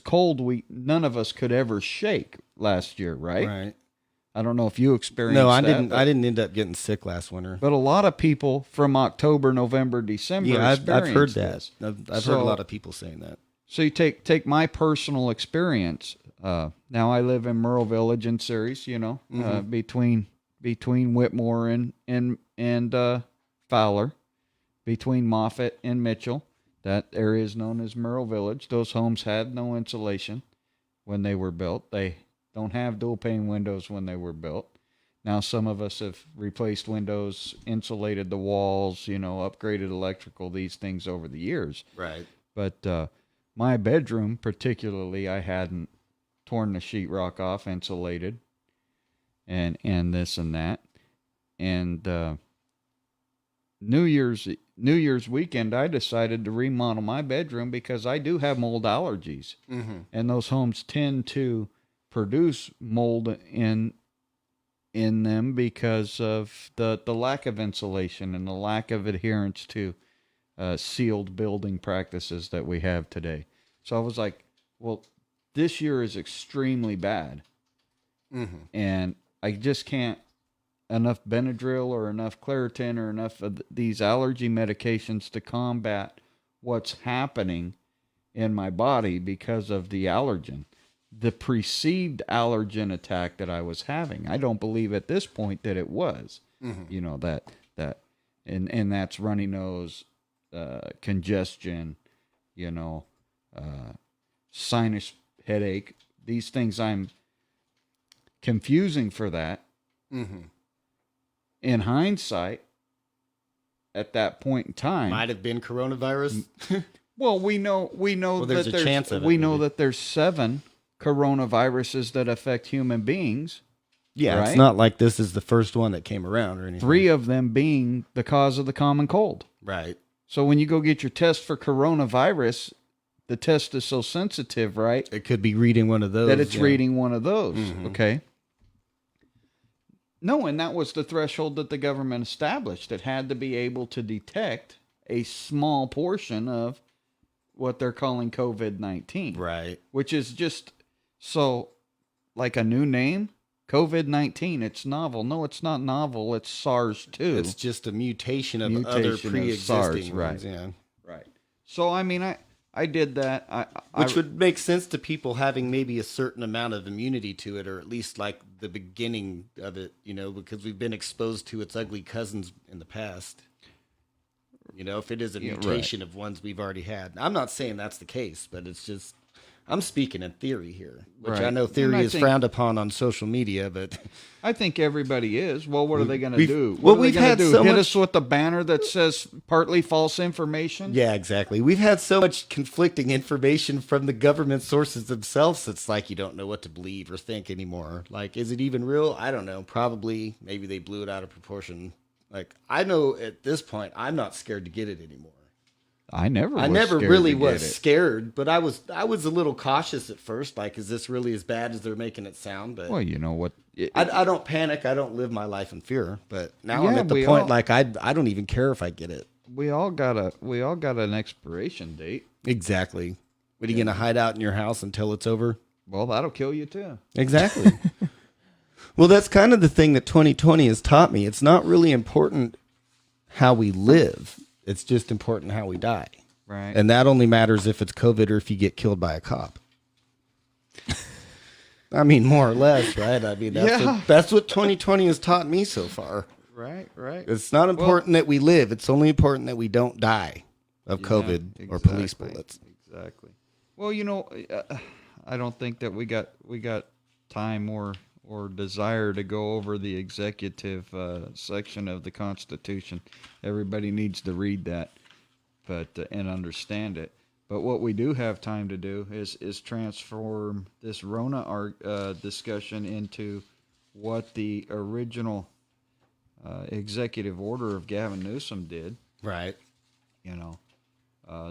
cold we none of us could ever shake last year, right? Right. I don't know if you experienced that. No, I didn't end up getting sick last winter. But a lot of people from October, November, December. Yeah, I've heard that. This. I've heard a lot of people saying that. So you take my personal experience. Now I live in Merle Village in Ceres, between Whitmore and Fowler, between Moffett and Mitchell. That area is known as Merle Village. Those homes had no insulation when they were built. They don't have dual pane windows when they were built. Now some of us have replaced windows, insulated the walls, upgraded electrical, these things over the years. Right. But my bedroom, particularly, I hadn't torn the sheetrock off, insulated, and this and that. And New Year's weekend, I decided to remodel my bedroom because I do have mold allergies, and those homes tend to produce mold in them because of the lack of insulation and the lack of adherence to sealed building practices that we have today. So I was like, well, this year is extremely bad, and I just can't enough Benadryl or enough Claritin or enough of these allergy medications to combat what's happening in my body because of the allergen. The perceived allergen attack that I was having. I don't believe at this point that it was, that and that's runny nose, congestion, sinus headache. These things I'm confusing for that. In hindsight, at that point in time, might have been coronavirus. Well, we know there's that a chance of it. We know that there's 7 coronaviruses that affect human beings. Yeah, right? It's not like this is the first one that came around or anything. 3 of them being the cause of the common cold. Right. So when you go get your test for coronavirus, the test is so sensitive, right? It could be reading one of those. That it's reading one of those, okay? No, and that was the threshold that the government established. It had to be able to detect a small portion of what they're calling COVID-19. Right. Which is just so like a new name. COVID-19, it's novel. No, it's not novel. It's SARS-2. It's just a mutation of other pre-existing ones. Right. Yeah. Right. So, I mean, I did that. Which would make sense to people having maybe a certain amount of immunity to it, or at least like the beginning of it, because we've been exposed to its ugly cousins in the past. If it is a mutation of ones we've already had. I'm not saying that's the case, but it's just I'm speaking in theory here, which I Right. know And theory I is think- frowned upon on social media, but I think everybody is. Well, what are they going to we've- do? well, What are they we've going to had do? so Hit much- us with a banner that says partly false information? yeah, exactly. We've had so much conflicting information from the government sources themselves. It's like you don't know what to believe or think anymore. Like, is it even real? I don't know. Probably. Maybe they blew it out of proportion. Like, I know at this point, I'm not scared to get it anymore. I never really really was scared, but I was a little cautious at first. Like, is this really as bad as they're making it sound? But Well, you know what? I don't panic. I don't live my life in fear. But now I'm Yeah, at the we point all- like I don't even care if I get it. we all got an expiration date. Exactly. What are you gonna hide out in your house until it's over? Well, that'll kill you too. Exactly. Well, that's kind of the thing that 2020 has taught me. It's not really important how we live. It's just important how we die. Right. And that only matters if it's COVID or if you get killed by a cop. I mean, more or less, right? I mean, that's what 2020 has taught me so far. Right. It's not important that we live. It's only important that we don't die of COVID or police bullets. Exactly. Well, I don't think that we got time or desire to go over the executive section of the Constitution. Everybody needs to read that, but and understand it. But what we do have time to do is transform this Rona discussion into what the original executive order of Gavin Newsom did. Right.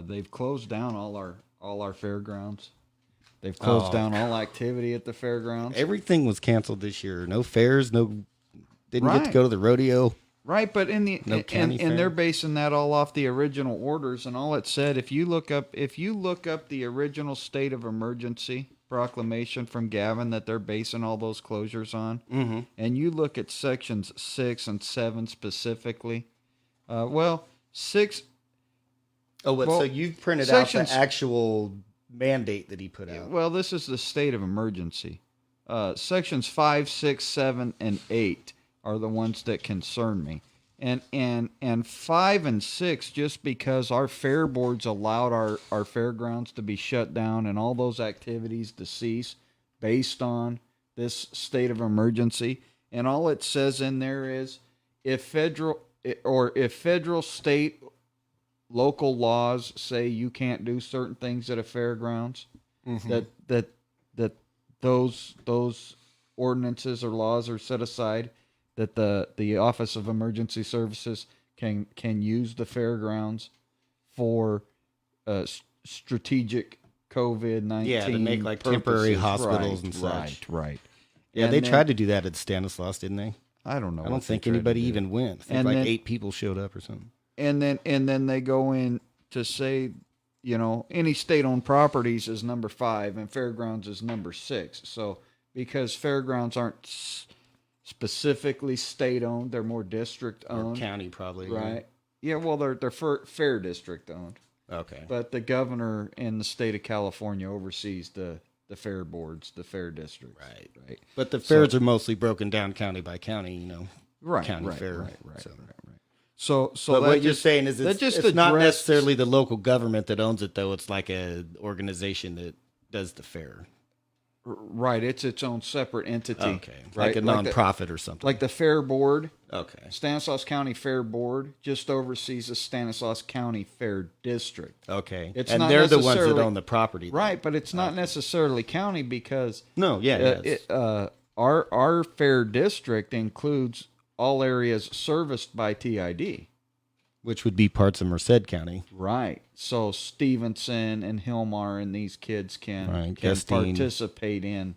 They've closed down all our fairgrounds. They've closed down all activity at the fairgrounds. Everything was canceled this year. No fairs, didn't get to Right. go to the rodeo. Right, but in No the county fair. and they're basing that all off the original orders, and all it said. If you look up the original state of emergency proclamation from Gavin that they're basing all those closures on, and you look at sections 6 and 7 specifically, 6. Oh, what? Well, So you've printed out sections- the actual mandate that he put out. Well, this is the state of emergency. Sections 5, 6, 7, and 8 are the ones that concern me. And 5 and 6, just because our fair boards allowed our fairgrounds to be shut down and all those activities to cease based on this state of emergency. And all it says in there is if federal, state, local laws say you can't do certain things at a fairgrounds, that those ordinances or laws are set aside, that the Office of Emergency Services can use the fairgrounds for strategic COVID-19 Yeah, to make like purposes. temporary hospitals and such. Right. Yeah, And they then- tried to do that at Stanislaus, didn't they? I don't know. I what don't they think tried to anybody do. even went. I think And like then- 8 people showed up or something. And then they go in to say, any state-owned properties is number 5 and fairgrounds is number 6. So because fairgrounds aren't specifically state-owned, they're more district-owned. Or county probably. Right. Yeah, well, they're fair district-owned. Okay. But the governor in the state of California oversees the fair boards, the fair districts. Right. But the fairs are mostly broken down county by county, Right. county right, fair. Right. So. So But that what you're just- saying is that it's just not addressed- necessarily the local government that owns it, though. It's like a organization that does the fair. Right, it's its own separate entity. Okay. Right? Like a nonprofit or something. Like the Fair Board, Okay. Stanislaus County Fair Board just oversees the Stanislaus County Fair District. Okay. It's and not they're the ones that necessarily- own the property. then. Right, but it's not necessarily county because No, yeah. yes. our fair district includes all areas serviced by TID. Which would be parts of Merced County. Right. So Stevenson and Hilmar and these kids can Right, Gustine. participate in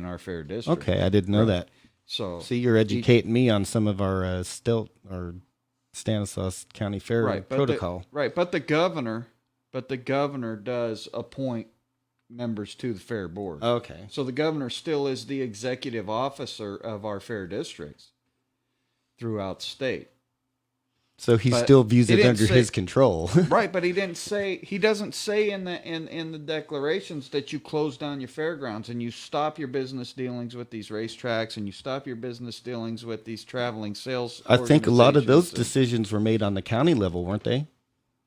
our fair district. Okay, I didn't know that. So See, you're educating me on some of our Stanislaus County Fair but protocol. but the governor does appoint members to the fair board. Okay. So the governor still is the executive officer of our fair districts throughout the state. So he But still views he it didn't under say- his control. Right, but he doesn't say in the declarations that you close down your fairgrounds and you stop your business dealings with these racetracks and you stop your business dealings with these traveling sales. I think a lot of those organizations. decisions were made on the county level, weren't they?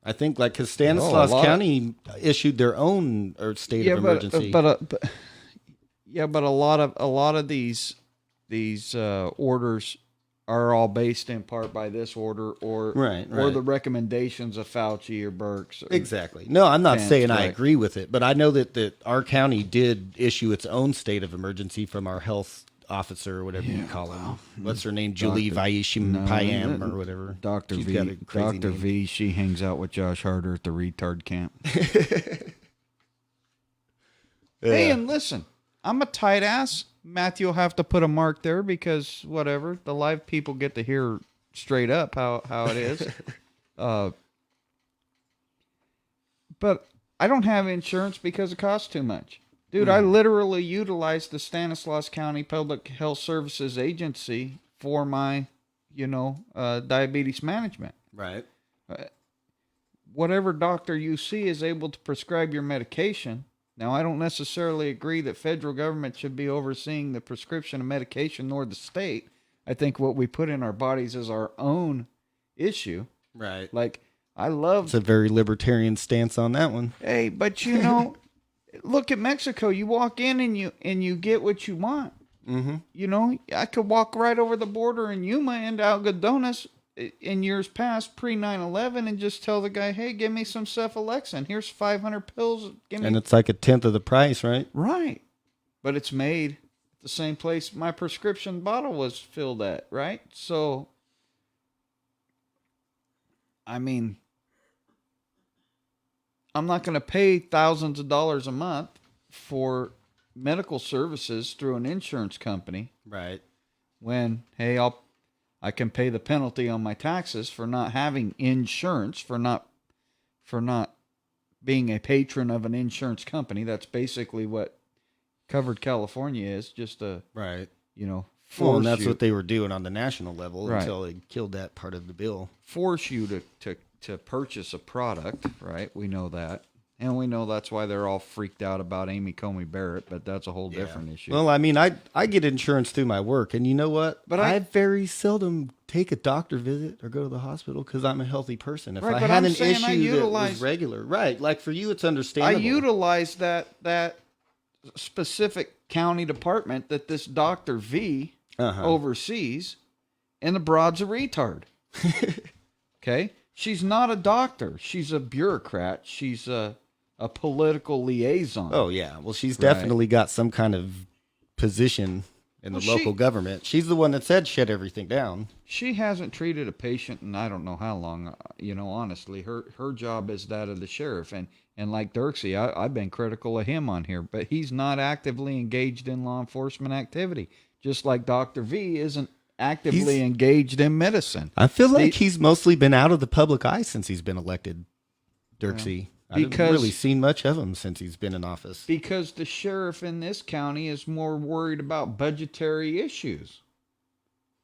I think because Stanislaus County issued their own state of emergency. But a lot of these orders are all based in part by this order or the recommendations of Fauci or Birx. Exactly. No, I'm not saying I right. agree with it, but I know that our county did issue its own state of emergency from our health officer or whatever you call him. What's her name? Julie Vaishim Payam or whatever. Dr. V. She hangs out with Josh Harder at the retard camp. Hey, and listen, I'm a tight ass. Matthew will have to put a mark there because whatever, the live people get to hear straight up how it is. But I don't have insurance because it costs too much. Dude, I literally utilized the Stanislaus County Public Health Services Agency for my, diabetes management. Right. Whatever doctor you see is able to prescribe your medication. Now, I don't necessarily agree that federal government should be overseeing the prescription of medication nor the state. I think what we put in our bodies is our own issue. Right. Like, I love... It's a very libertarian stance on that one. Hey, but look at Mexico. You walk in and you get what you want. Mm-hmm. I could walk right over the border in Yuma and Algodones in years past, pre 9/11, and just tell the guy, "Hey, give me some cephalexin. Here's 500 pills." And it's like a tenth of the price, right? Right, but it's made at the same place my prescription bottle was filled at, right? So, I mean, I'm not going to pay thousands of dollars a month for medical services through an insurance company. Right. When, hey, I can pay the penalty on my taxes for not having insurance, for not being a patron of an insurance company. That's basically what Covered California is, just a Well, and that's what they were doing on the national level Right. until they killed that part of the bill. Force you to purchase a product, right? We know that. And we know that's why they're all freaked out about Amy Comey Barrett, but that's a whole different issue. Well, I mean, I get insurance through my work, and you know what? But I very seldom take a doctor visit or go to the hospital because I'm a healthy person. If Right, I but had I'm an saying issue that was regular, right? Like for you, it's I understandable. utilize that specific county department that this Dr. V oversees, and the broad's a retard. Okay? She's not a doctor. She's a bureaucrat. She's a political liaison. Oh, yeah. Well, she's definitely got some kind of position in the local government. She's the one that said shut everything down. She hasn't treated a patient in I don't know how long. Honestly, her job is that of the sheriff. And like Dirksey, I've been critical of him on here, but he's not actively engaged in law enforcement activity, just like Dr. V isn't actively engaged in medicine. I feel like he's mostly been out of the public eye since he's been elected, Dirksey. I haven't really seen much of him since he's been in office. Because the sheriff in this county is more worried about budgetary issues.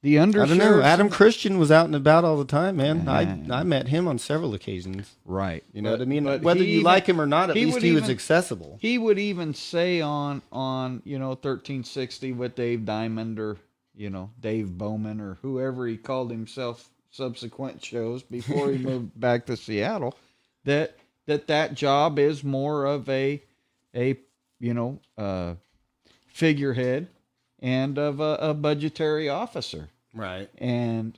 The undersheriff... I don't know. Adam Christian was out and about all the time, man. I met him on several occasions. Right. You know what I mean? Whether you like him or not, at least he was accessible. He would even say on 1360 with Dave Diamond or, Dave Bowman or whoever he called himself subsequent shows before he moved back to Seattle, that job is more of a figurehead and of a budgetary officer. Right. And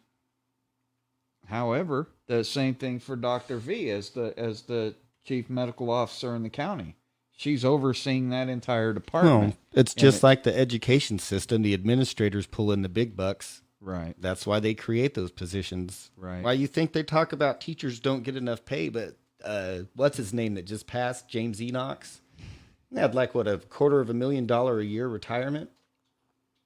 however, the same thing for Dr. V as the chief medical officer in the county. She's overseeing that entire department. No, it's just like the education system. The administrators pull in the big bucks. Right. That's why they create those positions. Right. Why you think they talk about teachers don't get enough pay, but what's his name that just passed? James Enox? He had like, what, $250,000 a year retirement?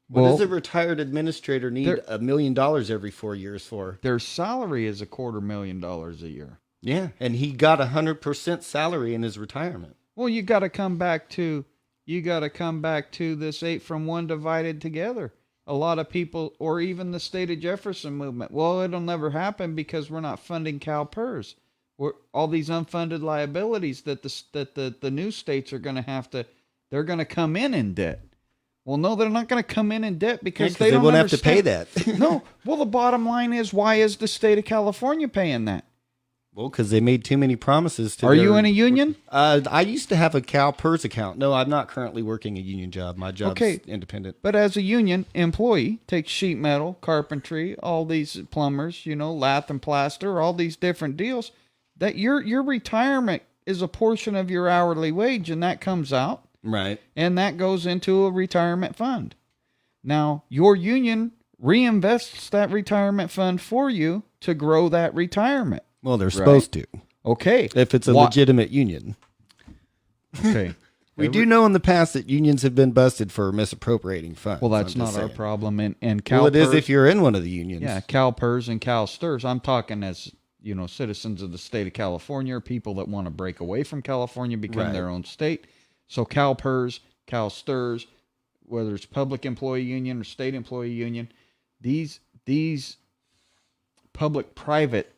What does a retired administrator need $1 million every 4 years for? Their salary is $250,000 a year. Yeah, and he got 100% salary in his retirement. Well, you got to come back to this 8 from 1 divided together. A lot of people, or even the state of Jefferson movement, well, it'll never happen because we're not funding CalPERS. All these unfunded liabilities that the new states are going to they're going to come in debt. Well, no, they're not going to come in debt because they won't have to pay that. No. Well, the bottom line is, why is the state of California paying that? Well, because they made too many promises to Are you in a union? I used to have a CalPERS account. No, I'm not currently working a union job. My job's independent. But as a union employee, take sheet metal, carpentry, all these plumbers, lath and plaster, all these different deals, that your retirement is a portion of your hourly wage, and that comes out. Right. And that goes into a retirement fund. Now, your union reinvests that retirement fund for you to grow that retirement. Well, they're supposed to. Okay. If it's a legitimate union. Okay. We do know in the past that unions have been busted for misappropriating funds. Well, that's not our problem. And well, it is if you're in one of the unions. Yeah, CalPERS and CalSTRS. I'm talking as, citizens of the state of California, or people that want to break away from California, become their own state. So CalPERS, CalSTRS, whether it's public employee union or state employee union, these public-private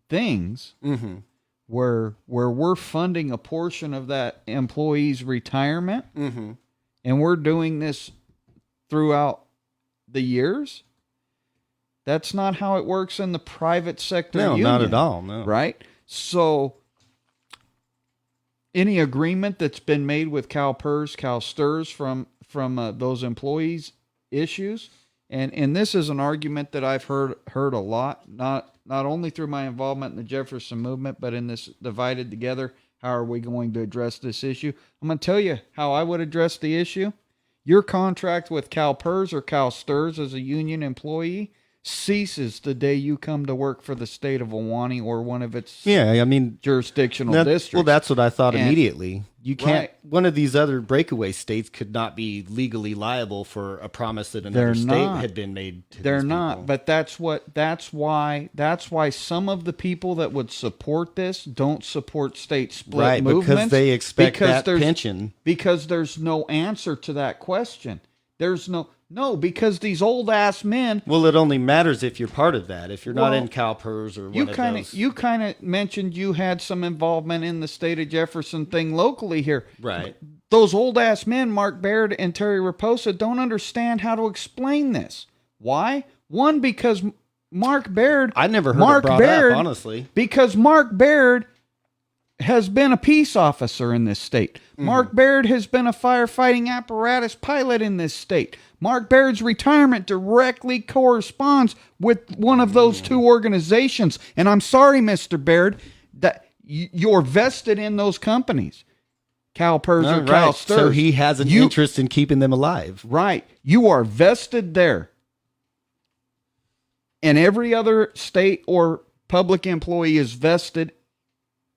things where we're funding a portion of that employee's retirement, and we're doing this throughout the years. That's not how it works in the private sector union. No, not at all, no. Right? So any agreement that's been made with CalPERS, CalSTRS from those employees' issues, and this is an argument that I've heard a lot, not only through my involvement in the Jefferson movement, but in this Divided Together, how are we going to address this issue? I'm going to tell you how I would address the issue. Your contract with CalPERS or CalSTRS as a union employee ceases the day you come to work for the state of Ahwahnee or one of its jurisdictional districts. Well, that's what I thought immediately. You can't. One of these other breakaway states could not be legally liable for a promise that another state had been made to They're these not, people. but that's why some of the people that would support this don't support state split movements. Because they expect that pension. Because there's no answer to that question. There's because these old ass men. Well, it only matters if you're part of that. If you're not in CalPERS or one of those. You kind of mentioned you had some involvement in the state of Jefferson thing locally here. Right. Those old ass men, Mark Baird and Terry Raposa, don't understand how to explain this. Why? One, because Mark Baird. I never heard it brought up, honestly. Because Mark Baird has been a peace officer in this state. Mark Baird has been a firefighting apparatus pilot in this state. Mark Baird's retirement directly corresponds with one of those two organizations. And I'm sorry, Mr. Baird, that you're vested in those companies. CalPERS or CalSTRS. So he has an interest in keeping them alive. Right. You are vested there. And every other state or public employee is vested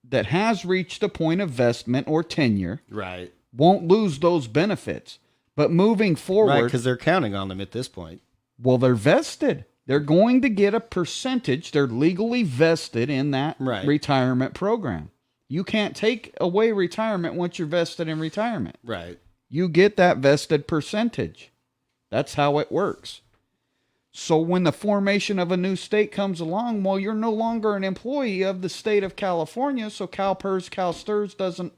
that has reached a point of vestment or tenure. Right. Won't lose those benefits. But moving forward... Right, because they're counting on them at this point. Well, they're vested. They're going to get a percentage. They're legally vested in that retirement program. You can't take away retirement once you're vested in retirement. Right. You get that vested percentage. That's how it works. So when the formation of a new state comes along, well, you're no longer an employee of the state of California, so CalPERS, CalSTRS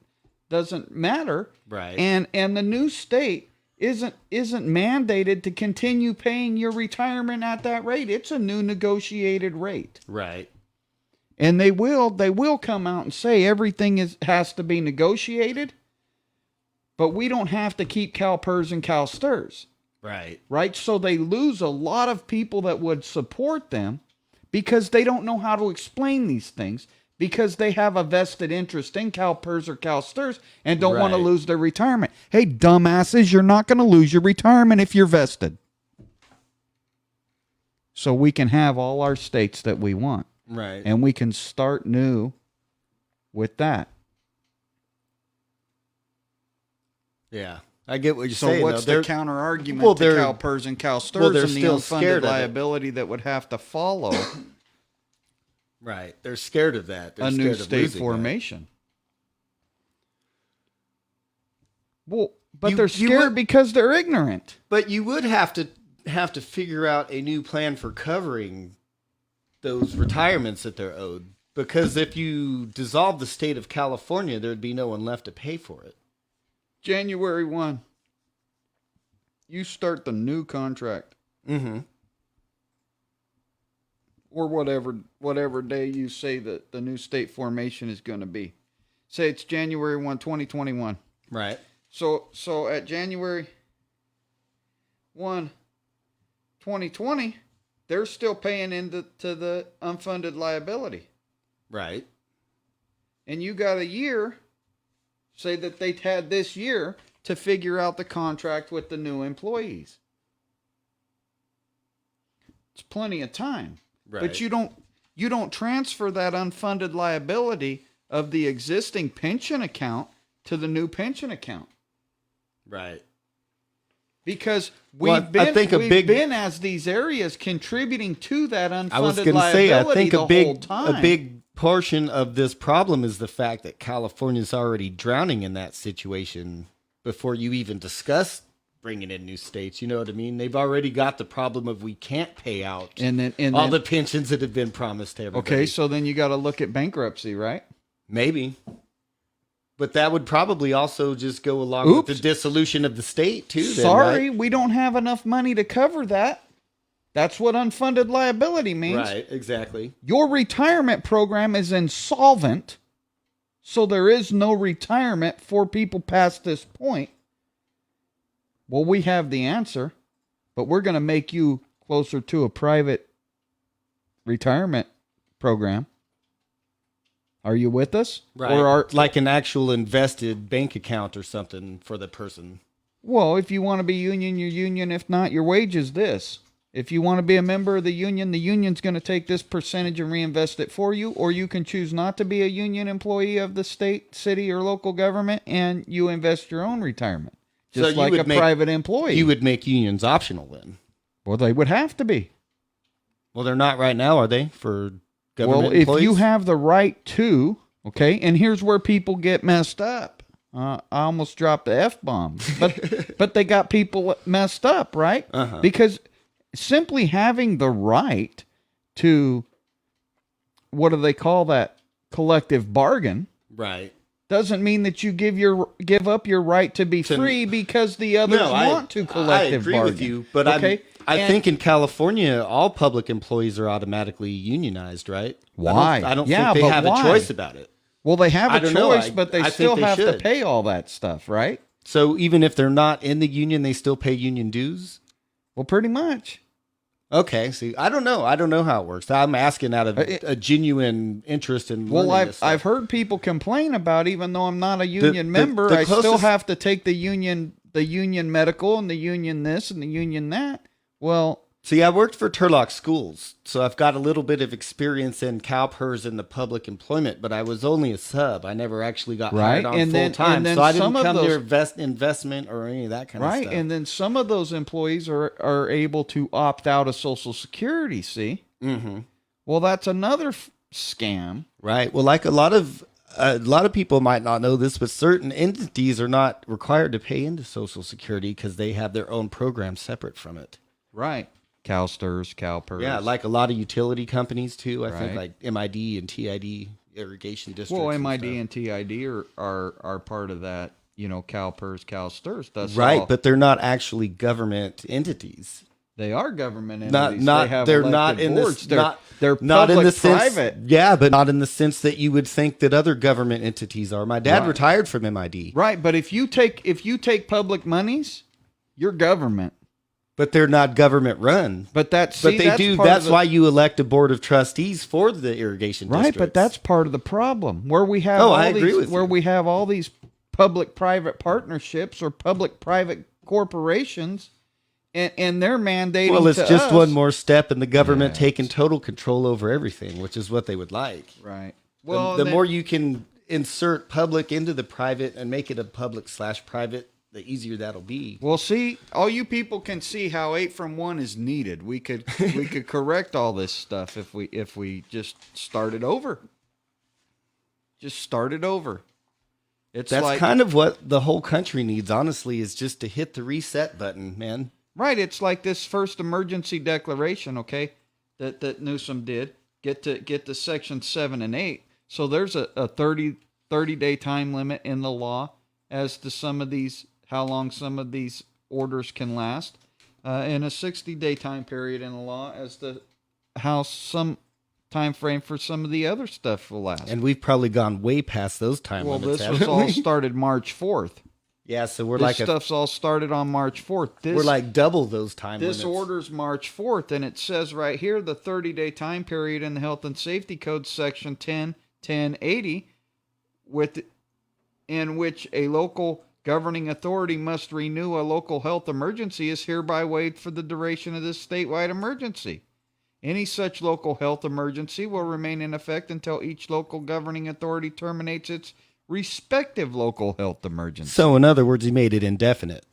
doesn't matter. Right. And the new state isn't mandated to continue paying your retirement at that rate. It's a new negotiated rate. Right. And they will come out and say everything has to be negotiated, but we don't have to keep CalPERS and CalSTRS. Right. Right? So they lose a lot of people that would support them because they don't know how to explain these things, because they have a vested interest in CalPERS or CalSTRS and don't want to lose their retirement. Hey, dumbasses, you're not going to lose your retirement if you're vested. So we can have all our states that we want. Right. And we can start new with that. Yeah. I get what you're so saying. So what's the counter argument to CalPERS and CalSTRS and the unfunded liability that would have to follow? Right. They're scared of that. They're a new state formation. That. Well, but they're scared because they're ignorant. But you would have to figure out a new plan for covering those retirements that they're owed. Because if you dissolve the state of California, there'd be no one left to pay for it. January 1. You start the new contract. Mm-hmm. or whatever day you say that the new state formation is going to be. Say it's January 1, 2021. Right. So at January 1, 2020, they're still paying into the unfunded liability. Right. And you got a year, say that they had this year to figure out the contract with the new employees. It's plenty of time. Right. But you don't transfer that unfunded liability of the existing pension account to the new pension account. Right. Because Well, we've been, I think a big- been as these areas contributing to that unfunded I was going to liability say, I think the whole a time. big portion of this problem is the fact that California's already drowning in that situation before you even discuss bringing in new states. You know what I mean? They've already got the problem of we can't pay out and all then, the pensions that have been promised to everybody. okay, so then you got to look at bankruptcy, right? Maybe. But that would probably also just go along with the dissolution of the state, too. Then, Sorry, right? we don't have enough money to cover that. That's what unfunded liability means. Right, exactly. Your retirement program is insolvent, so there is no retirement for people past this point. Well, we have the answer, but we're going to make you closer to a private retirement program. Are you with us? Right. Or like an actual invested bank account or something for the person. well, if you want to be union, you're union. If not, your wage is this. If you want to be a member of the union's going to take this percentage and reinvest it for you, or you can choose not to be a union employee of the state, city, or local government, and you invest your own retirement. Just like a private employee. You would make unions optional then. Well, they would have to be. Well, they're not right now, are they? For government Well, if employees? you have the right to, okay, and here's where people get messed up. I almost dropped the F-bomb, but they got people messed up, right? Uh-huh. Because simply having the right to, what do they call that, collective bargain, Right. doesn't mean that you give up your right to be free because the others want to collective I agree bargain. with you, but okay? I think in California, all public employees are automatically unionized, right? Why? I don't Yeah, think they but have why? a choice about it. Well, they have I a don't know. choice, but they I think still they have to should. pay all that stuff, right? So even if they're not in the union, they still pay union dues? Well, pretty much. Okay, see, I don't know. I don't know how it works. I'm asking out of a genuine interest in learning Well, this stuff. I've heard people complain about, even though I'm not a union member, the I still closest- have to take the union medical and the union this and the union that. Well, See, I worked for Turlock Schools, so I've got a little bit of experience in CalPERS in the public employment, but I was only a sub. I never actually got hired on And full then- time, and then so I didn't some of come those- near investment or any of that kind of right, stuff. and then some of those employees are able to opt out of Social Security. See, Mm-hmm. well, that's another scam. Right. Well, like a lot of people might not know this, but certain entities are not required to pay into Social Security because they have their own program separate from it. Right. CalSTRS, CalPERS. Yeah, like a lot of utility companies too. I think Right. like MID and TID irrigation districts. Well, and MID stuff. and TID are part of that. You know, CalPERS, CalSTRS. That's Right, all. but they're not actually government entities. They are government Not entities. not they have they're not elected in boards. this They're they're not in the public sense, private. Yeah, but not in the sense that you would think that other government entities are. My dad Right. retired from MID, Right, but if you take public monies, you're government. but they're not government run. But that's But they that's do. part of That's the- why you elect a board of trustees for the irrigation right. districts. But that's part of the problem where we have Oh, all I agree these with where you. we have all these public-private partnerships or public-private corporations, and they're mandating. well, it's to just us- one more step in the government Yeah, taking total control over everything, which is what they would like. right. Well, the more you can insert public into the private and make it a public/private, the easier that'll be. Well, see, all you people can see how 8 from 1 is needed. We could correct all this stuff if we just started over. Just start it over. It's That's like, kind of what the whole country needs, honestly, is just to hit the reset button, man. right. It's like this first emergency declaration, okay, that Newsom did. Get to section 7 and 8. So there's a 30-day time limit in the law as to how long some of these orders can last, and a 60-day time period in the law as to how some time frame for some of the other stuff will last. And we've probably gone way past those time well, limits. this was all started March 4th. Yeah, so we're This like stuff's all started on March 4th. we're like double those time limits. This order's March 4th, and it says right here the 30-day time period in the Health and Safety Code Section 1080, in which a local governing authority must renew a local health emergency is hereby waived for the duration of this statewide emergency. Any such local health emergency will remain in effect until each local governing authority terminates its respective local health emergency. So, in other words, he made it indefinite.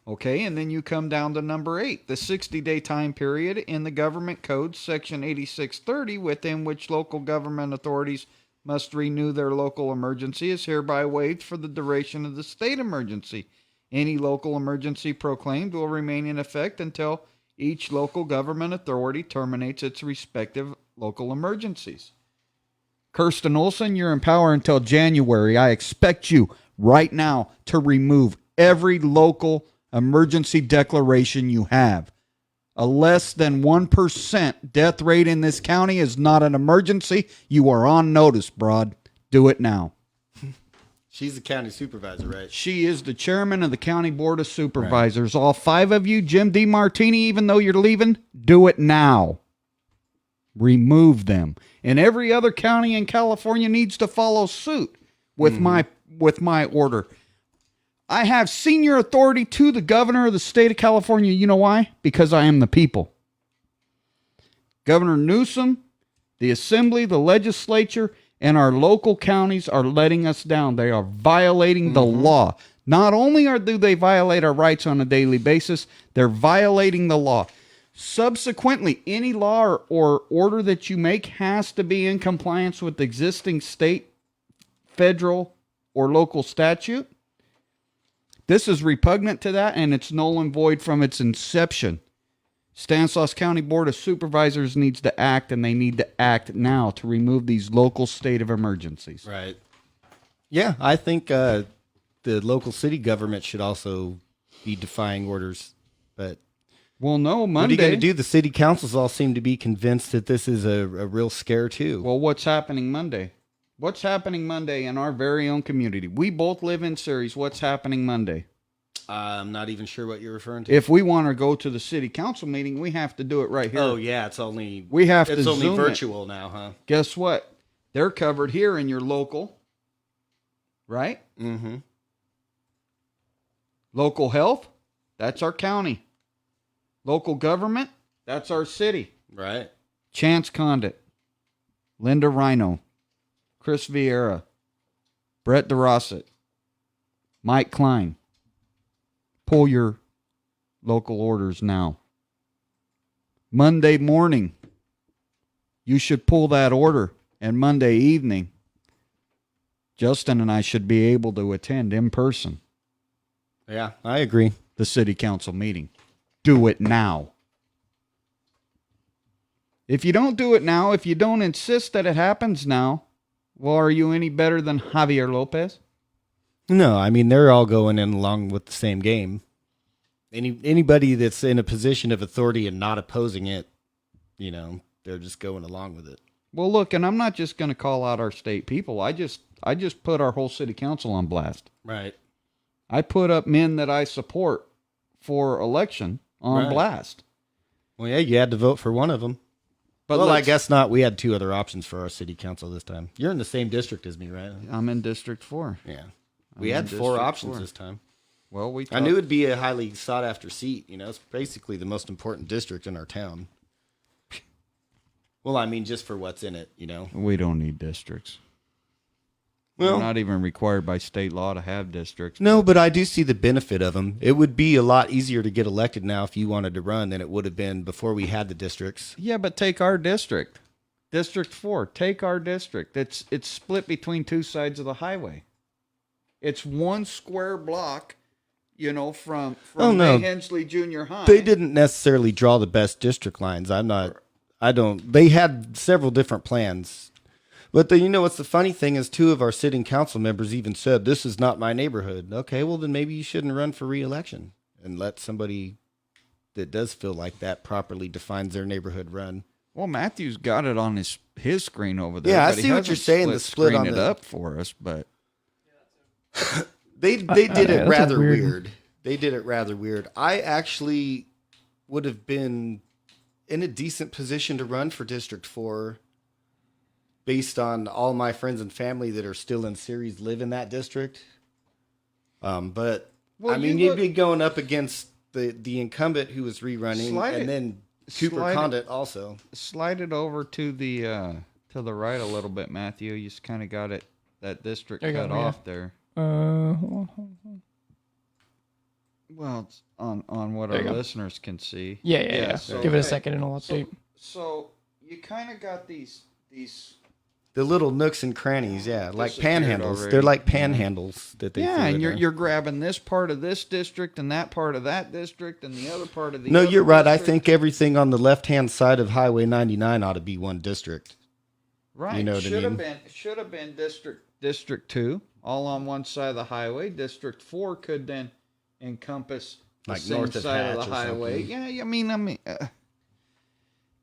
Okay, and then you come down to number 8, the 60-day time period in the Government Code, Section 8630, within which local government authorities must renew their local emergency is hereby waived for the duration of the state emergency. Any local emergency proclaimed will remain in effect until each local government authority terminates its respective local emergencies. Kirsten Olson, you're in power until January. I expect you right now to remove every local emergency declaration you have. A less than 1% death rate in this county is not an emergency. You are on notice, broad. Do it now. She's the county supervisor, right? She is the chairman of the county board of supervisors. Right. All 5 of you, Jim DeMartini, even though you're leaving, do it now. Remove them. And every other county in California needs to follow suit with my order. I have senior authority to the governor of the state of California. You know why? Because I am the people. Governor Newsom, the assembly, the legislature, and our local counties are letting us down. They are violating the law. Not only do they violate our rights on a daily basis, they're violating the law. Subsequently, any law or order that you make has to be in compliance with existing state, federal, or local statute. This is repugnant to that, and it's null and void from its inception. Stanislaus County Board of Supervisors needs to act, and they need to act now to remove these local state of emergencies. Right. Yeah, I think the local city government should also be defying orders. But well, no, Monday. What are you going to do? The city councils all seem to be convinced that this is a real scare, too. Well, what's happening Monday? What's happening Monday in our very own community? We both live in Ceres. What's happening Monday? I'm not even sure what you're referring to. If we want to go to the city council meeting, we have to do it right here. Oh, yeah, it's only virtual now, huh? Guess what? They're covered here in your local, right? Mm-hmm. Local health, that's our county. Local government, that's our city. Right. Chance Condit, Linda Rhino, Chris Vieira, Brett DeRosset, Mike Klein. Pull your local orders now. Monday morning, you should pull that order. And Monday evening, Justin and I should be able to attend in person. Yeah, I agree. The city council meeting. Do it now. If you don't do it now, if you don't insist that it happens now, well, are you any better than Javier Lopez? No, I mean, they're all going in along with the same game. Anybody that's in a position of authority and not opposing it, they're just going along with it. Well, look, and I'm not just going to call out our state people. I just put our whole city council on blast. Right. I put up men that I support for election on blast. Well, yeah, you had to vote for one of them. But I guess not. We had 2 other options for our city council this time. You're in the same district as me, right? I'm in District 4. Yeah. We had 4 options this time. Well, I knew it'd be a highly sought after seat. It's basically the most important district in our town. Well, I mean, just for what's in it, We don't need districts. Well, we're not even required by state law to have districts. No, but I do see the benefit of them. It would be a lot easier to get elected now if you wanted to run than it would have been before we had the districts. Yeah, but take our district. District 4. Take our district. It's split between 2 sides of the highway. It's 1 square block, from May Hensley Junior High. They didn't necessarily draw the best district lines. They had several different plans. But what's the funny thing is 2 of our sitting council members even said, this is not my neighborhood. Okay, well then maybe you shouldn't run for re-election and let somebody that does feel like that properly defines their neighborhood run. Well, Matthew's got it on his screen over there. Yeah, I but he see what hasn't you're saying, the split on it the- up for us, but They did it that's rather weird. weird. They did it rather weird. I actually would have been in a decent position to run for District 4 based on all my friends and family that are still in series live in that district. But Well, I mean, you you'd be going up against the incumbent who was rerunning, Slide and it- then Cooper slide it- Condit also. slide it over to the right a little bit, Matthew. You just kind of got it that district There you cut go, yeah. off there. Hold on. Well, it's on what There our you go. listeners can see. Yeah. So, Give it a okay. second and I'll update. So you kind of got these. The little nooks and crannies, yeah, like Disappeared panhandles. already. They're like panhandles that they. Yeah, threw and in you're there. you're grabbing this part of this district and that part of that district and the other part of the. No, other you're right. I district. think everything on the left-hand side of Highway 99 ought to be one district. Right. You know what I should have mean? been District 2, all on one side of the highway. District 4 could then encompass the Like same north of side Hatch of the or highway. something. Yeah, I mean,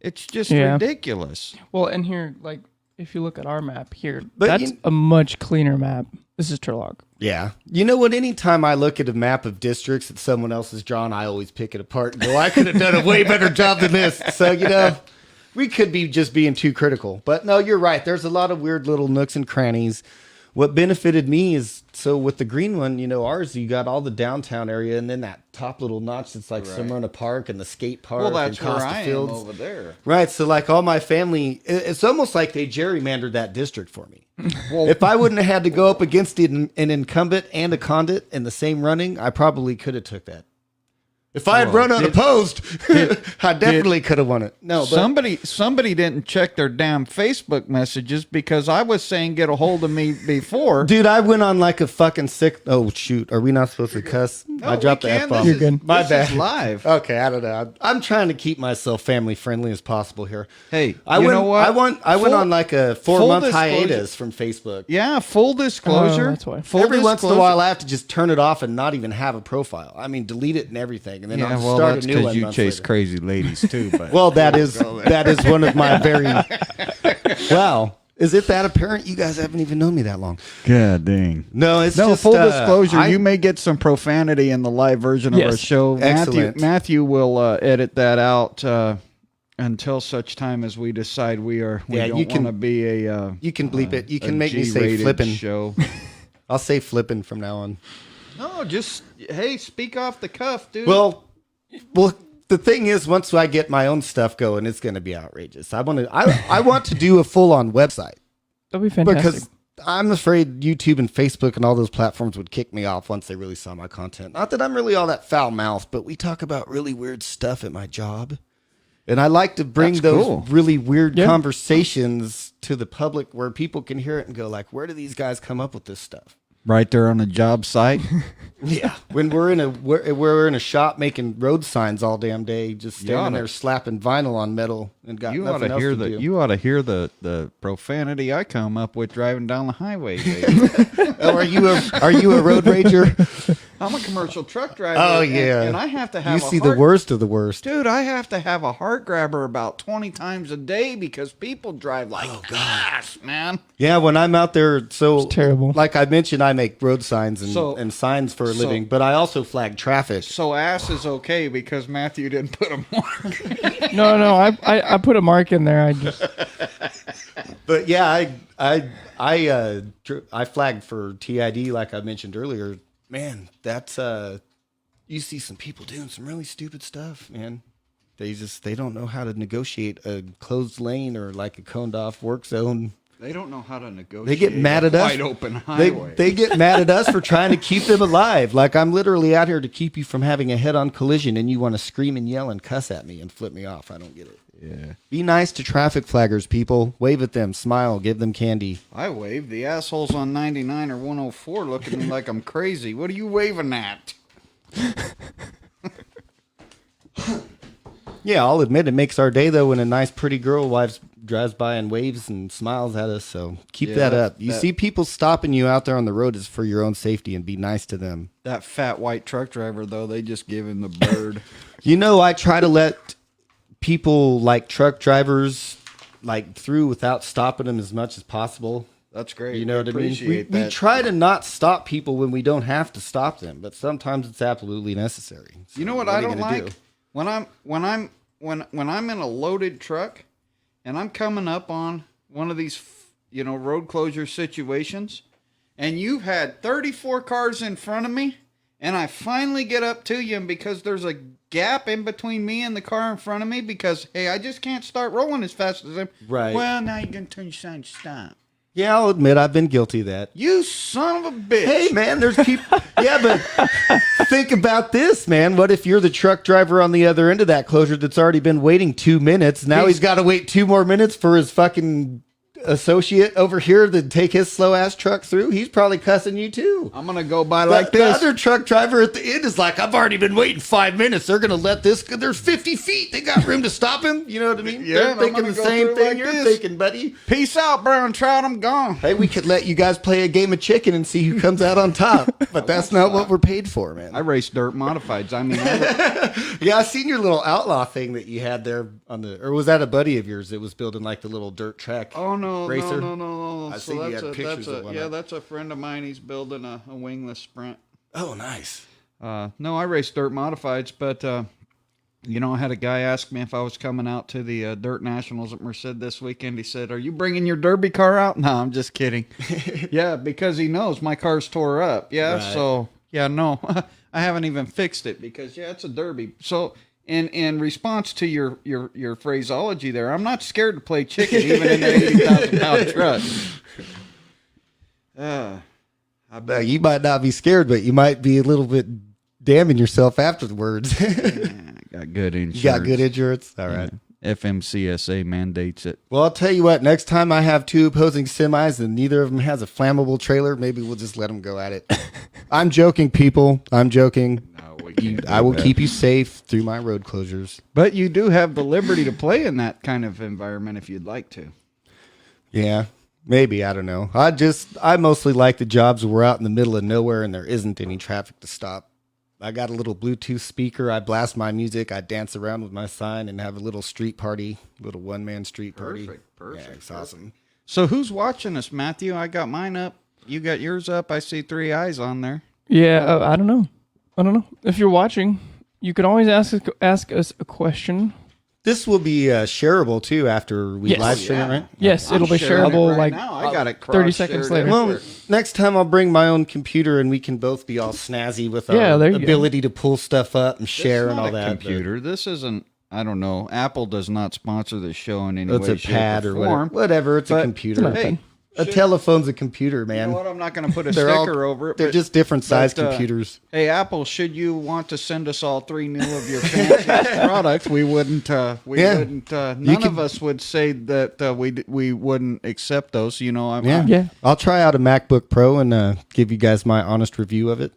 it's just Yeah. ridiculous. Well, and here, like, if you look at our map here, But that's a much cleaner map. This is Turlock. Yeah. You know what? Anytime I look at a map of districts that someone else has drawn, I always pick it apart and go, I could have done a way better job than this. So, we could be just being too critical. But no, you're right. There's a lot of weird little nooks and crannies. What benefited me is, so with the green one, ours, you got all the downtown area and then that top little notch that's like Smyrna Park and the skate park Well, that's and where Costa I Fields. am over there. Right. So, like, all my family, it's almost like they gerrymandered that district for me. Well, If I wouldn't have had to go up against an incumbent and a condit in the same running, I probably could have took that. If I had run unopposed, I definitely could have won it. No, but somebody didn't check their damn Facebook messages because I was saying get a hold of me before. dude, I went on like a fucking sick. Oh shoot, are we not supposed to cuss? I dropped the F bomb. You're good. My This bad. is live. Okay, I don't know. I'm trying to keep myself family friendly as possible here. Hey, I you went, know what? I went Full- on like a full 4-month disclosure- hiatus from Facebook. Yeah, full disclosure. Oh, that's why. Full Every once in a disclosure. while, I have to just turn it off and not even have a profile. I mean, delete it and everything, and then Yeah, I'll well, start that's a new because one. you months chase later. crazy ladies too. But Well, that is one of my very. Wow, is it that apparent? You guys haven't even known me that long. God dang. No, it's No, just full disclosure. I- You may get some profanity in the live version of our Yes. show. Excellent. Matthew will edit that out until such time as we decide we Yeah, don't you can- want to be a. You can bleep it. You a can make me say G-rated flippin'. show. I'll say flippin' from now on. No, just hey, speak off the cuff, dude. Well, the thing is, once I get my own stuff going, it's going to be outrageous. I want to do a full-on website That'd be fantastic. because I'm afraid YouTube and Facebook and all those platforms would kick me off once they really saw my content. Not that I'm really all that foul-mouthed, but we talk about really weird stuff at my job. And I like to bring That's those cool. really weird Yeah. conversations to the public where people can hear it and go like, where do these guys come up with this stuff? right there on the job site. Yeah, when we're in a shop making road signs all damn day, just standing oughta- there slapping vinyl on metal and got You ought nothing to else hear to the do. you ought to hear the profanity I come up with driving down the highway. Baby. Oh, are you a road rager? I'm a commercial truck driver. Oh and- yeah, and I have to have. You a see the heart- worst of the worst. Dude, I have to have a heart grabber about 20 times a day because people drive like ass, man. Yeah, when I'm out there, so It's terrible. Like I mentioned, I make road signs So- and signs for a so- living, but I also flag traffic. So ass is okay because Matthew didn't put a mark. no, I put a mark in there. I just But yeah, I flagged for TID like I mentioned earlier. Man, that's you see some people doing some really stupid stuff, man. They don't know how to negotiate a closed lane or like a coned off work zone. They don't know how to negotiate. They get mad at a us. wide open They, highway. they get mad at us for trying to keep them alive. Like I'm literally out here to keep you from having a head-on collision, and you want to scream and yell and cuss at me and flip me off. I don't get it. yeah. Be nice to traffic flaggers, people. Wave at them, smile, give them candy. I wave. The assholes on 99 or 104 look at me like I'm crazy. What are you waving at? Yeah, I'll admit it makes our day though when a nice, pretty girl drives by and waves and smiles at us. So keep Yeah, that up. You that- see people stopping you out there on the road is for your own safety, and be nice to them. That fat white truck driver, though, they just give him the bird. You know, I try to let people like truck drivers like through without stopping them as much as possible. That's great. You know what I mean? Appreciate We that. try to not stop people when we don't have to stop them, but sometimes it's absolutely necessary. So You know what are I you don't gonna like? do? When I'm in a loaded truck and I'm coming up on one of these, road closure situations, and you've had 34 cars in front of me, and I finally get up to you, and because there's a gap in between me and the car in front of me, because hey, I just can't start rolling as fast as them. Right. Well, now you're gonna turn your sign to stop. Yeah, I'll admit I've been guilty of that. You son of a bitch. Hey, man, there's people. Yeah, but think about this, man. What if you're the truck driver on the other end of that closure that's already been waiting 2 minutes? Now he's got to wait 2 more minutes for his fucking associate over here to take his slow ass truck through. He's probably cussing you too. I'm gonna go by But like the this. other truck driver at the end is like, I've already been waiting 5 minutes. They're going to let this, there's 50 feet. They got room to stop him. You know what I mean? Yeah, They're and I'm thinking gonna the go same through thing like you're this. thinking, buddy. Peace out, brown trout. I'm gone. Hey, we could let you guys play a game of chicken and see who comes out on top. But that's not what we're paid for, man. I race dirt modifieds. I mean, Yeah, I seen your little outlaw thing that you had there on the, or was that a buddy of yours that was building like the little dirt track? oh no, Racer? no. I So see you that's had pictures of one. that's a friend of mine. He's building a wingless Sprint. Oh, nice. No, I race dirt modifieds, but I had a guy ask me if I was coming out to the Dirt Nationals at Merced this weekend. He said, "Are you bringing your derby car out?" No, I'm just kidding. Yeah, because he knows my car's tore up. Yeah, Right. so yeah, no, I haven't even fixed it because it's a derby. So. In response to your phraseology there, I'm not scared to play chicken even in an 80,000-pound truck. I bet you might not be scared, but you might be a little bit damning yourself afterwards. I got good insurance. You got good insurance? All right. FMCSA mandates it. Well, I'll tell you what, next time I have 2 opposing semis and neither of them has a flammable trailer, maybe we'll just let them go at it. I'm joking, people. I'm joking. I will keep you safe through my road closures. But you do have the liberty to play in that kind of environment if you'd like to. Yeah, maybe. I don't know. I mostly like the jobs where we're out in the middle of nowhere and there isn't any traffic to stop. I got a little Bluetooth speaker. I blast my music. I dance around with my sign and have a little street party, little one-man street party. Perfect. Yeah, it's awesome. So who's watching us, Matthew? I got mine up. You got yours up. I see 3 eyes on there. Yeah, I don't know. If you're watching, you can always ask us a question. This will be shareable too after we Yes. live stream it, right? Yes, I'm it'll be sharing it shareable right like now. I got it 30 seconds later. Well, next time I'll bring my own computer and we can both be all snazzy with Yeah, our there you go. ability to pull stuff up and It's share and not all a that. but computer. This isn't. I don't know. Apple does not sponsor this show in any It's way, a shape, pad or or form. whatever. It's a But, computer. Hey, A telephone's a computer, man. you know what? I'm not going to put a They're all- sticker over it. They're but- just different size but, computers. Hey, Apple, should you want to send us all 3 new of your fancy products, we wouldn't. None of us would say that we wouldn't accept those. Yeah. I'll try out a MacBook Pro and give you guys my honest review of it.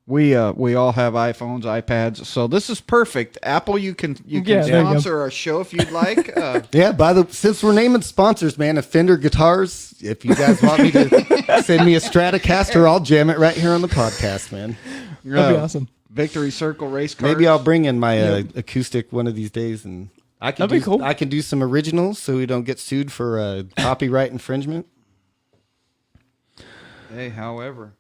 We all have iPhones, iPads, so this is perfect. Apple, you can Yeah, there you go. sponsor our show if you'd like. Yeah, since we're naming sponsors, man, Fender guitars. If you guys want me to send me a Stratocaster, I'll jam it right here on the podcast, man. That'd be awesome. Victory Circle race cars. Maybe I'll bring in my acoustic one of these days, and That'd be cool. I can do some originals so we don't get sued for copyright infringement. Hey, however.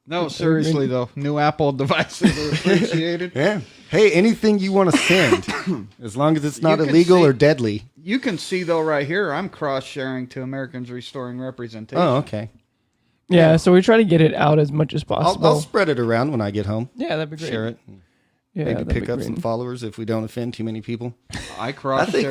No, seriously though, new Apple devices are appreciated. Yeah. Hey, anything you want to send, as long as it's not You can illegal see- or deadly. You can see though right here, I'm cross-sharing to Americans Restoring Representation. Oh, okay. Yeah, so we try to get it out as much as I'll possible. spread it around when I get home. Yeah, that'd be great. Share it. Yeah, Maybe that'd pick be up great. some followers if we don't offend too many people. I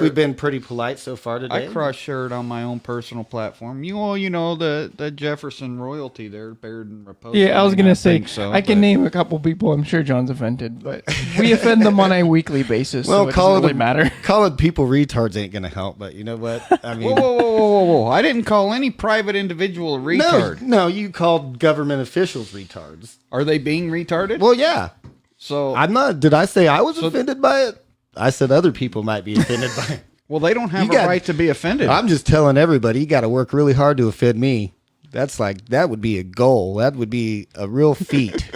We've been pretty polite so far today. I cross-shared on my own personal platform. You know the Jefferson royalty there, Baird and Raposa. Yeah, I was gonna say think so, I can but- name a couple people. I'm sure John's offended, but we offend them on a weekly basis. Well, so it call doesn't really it matter. Calling people retards ain't gonna help. But you know what? I mean, Whoa! I didn't call any private individual a retard. no, you called government officials retards. Are they being retarded? Well, yeah. So I'm not. Did I say I was offended by it? I said other people might be offended by it. well, they don't have You a got- right to be offended. I'm just telling everybody, you got to work really hard to offend me. That would be a goal. That would be a real feat.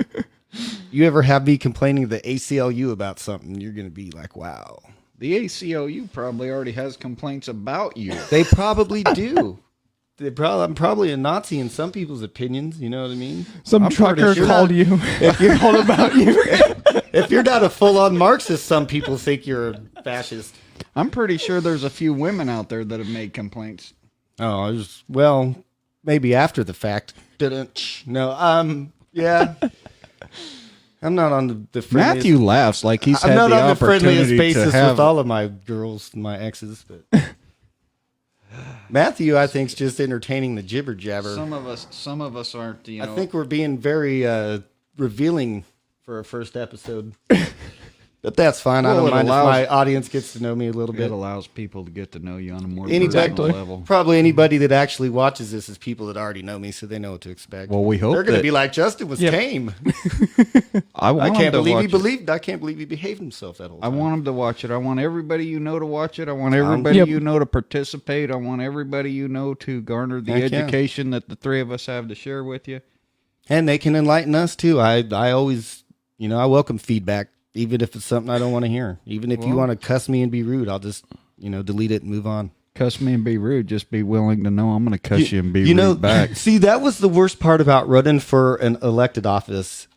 You ever have me complaining to the ACLU about something, you're going to be like, wow. The ACLU probably already has complaints about you. They probably do. I'm probably a Nazi in some people's opinions. You know what I mean? Some trucker called you. If you're all about you, if you're not a full-on Marxist, some people think you're a fascist. I'm pretty sure there's a few women out there that have made complaints. Oh, well, maybe after the fact. No, yeah. I'm not on the friendliest. Matthew laughs like he's I'm had not the on the friendliest opportunity basis to have. with all of my girls, my exes, but Matthew, I think, is just entertaining the jibber jabber. Some of us aren't. You know, I think we're being very revealing for our first episode. But that's fine. I Well, don't it mind allows- if my audience gets to know me a little it bit. allows people to get to know you on a more Anybody, personal level. probably anybody that actually watches this is people that already know me, so they know what to expect. Well, we hope they're going to that- be like, Justin was Yep. tame. I I want can't him to believe he watch it. believed. I can't believe he behaved himself that whole I time. want him to watch it. I want everybody you know to watch it. I want everybody Yep. you know to participate. I want everybody you know to garner the Heck yeah. education that the three of us have to share with you. And they can enlighten us too. I always, I welcome feedback, even if it's something I don't want to hear. Even if you Well- want to cuss me and be rude, I'll just, delete it and move on. Cuss me and be rude. Just be willing to know I'm going to cuss you and be rude back. See, that was the worst part about running for an elected office.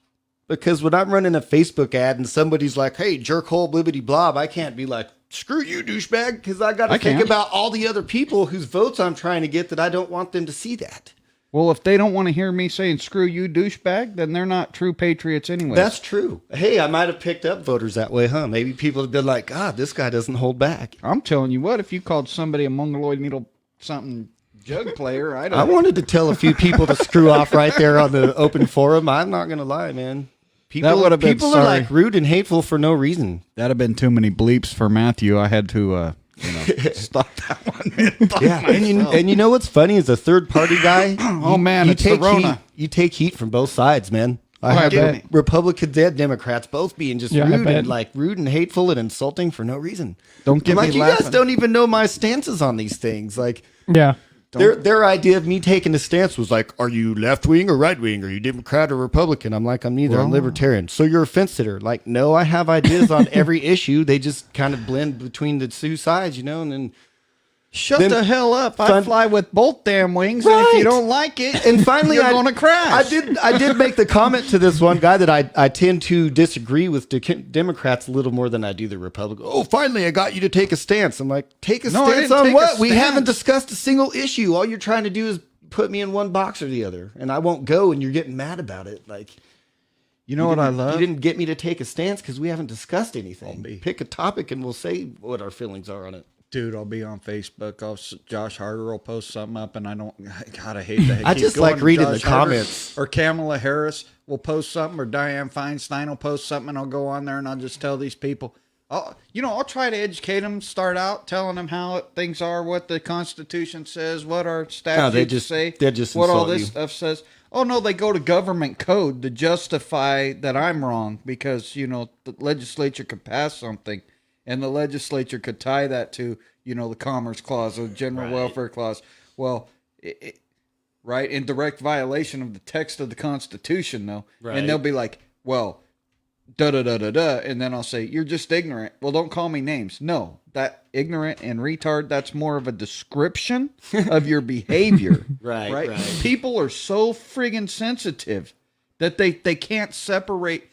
Because when I'm running a Facebook ad and somebody's like, hey, jerkhole, blibbity blob, I can't be like, screw you, douchebag, because I got to I think can. about all the other people whose votes I'm trying to get that I don't want them to see that. Well, if they don't want to hear me saying screw you, douchebag, then they're not true patriots anyway. That's true. Hey, I might have picked up voters that way, huh? Maybe people have been like, God, this guy doesn't hold back. I'm telling you what, if you called somebody a mongoloid needle something jug player, I wanted to tell a few people to screw off right there on the open forum. I'm not going to lie, man. People, would have been people are sorry. like rude and hateful for no reason. That'd have been too many bleeps for Matthew. I had to, stop that one. Yeah, and you know what's funny is a third party guy. Oh, man, it's the take Rona. heat. You take heat from both sides, man. I I have bet. Republicans and Democrats both being just Yeah, I bet. rude and hateful and insulting for no reason. Don't get I'm me like, you laughing. guys don't even know my stances on these things. Like, Yeah. their idea of me taking a stance was like, are you left wing or right wing? Are you Democrat or Republican? I'm like, I'm neither. I'm libertarian. So you're a fence sitter. Like, no, I have ideas on every issue. They just kind of blend between the two sides, and then Shut Then the hell up. I fun- fly with both damn wings, and if Right. you don't like it, and finally you're I- going to crash. I did make the comment to this one guy that I tend to disagree with Democrats a little more than I do the Republicans. Oh, finally I got you to take a stance. I'm like, take a No, I stance didn't on take a what? We stance. haven't discussed a single issue. All you're trying to do is put me in one box or the other, and I won't go, and you're getting mad about it. Like, You know what I you love? didn't get me to take a stance because we haven't discussed anything. Pick a topic, and we'll say what our feelings are on it. Dude, I'll be on Facebook. Josh Harder will post something up, and I hate that. I just like reading the comments. Or Kamala Harris will post something, or Dianne Feinstein will post something, and I'll go on there and I'll just tell these people. I'll try to educate them. Start out telling them how things are, what the Constitution says, what our statutes say, they just what all insult this you. stuff says. Oh no, they go to government code to justify that I'm wrong because the legislature could pass something. And the legislature could tie that to, the Commerce Clause or General Welfare Clause. Well, right? In direct violation of the text of the Constitution, though. Right. And they'll be like, well, da-da-da-da-da. And then I'll say, you're just ignorant. Well, don't call me names. No, that ignorant and retard, that's more of a description of your behavior. Right. People are so friggin' sensitive that they can't separate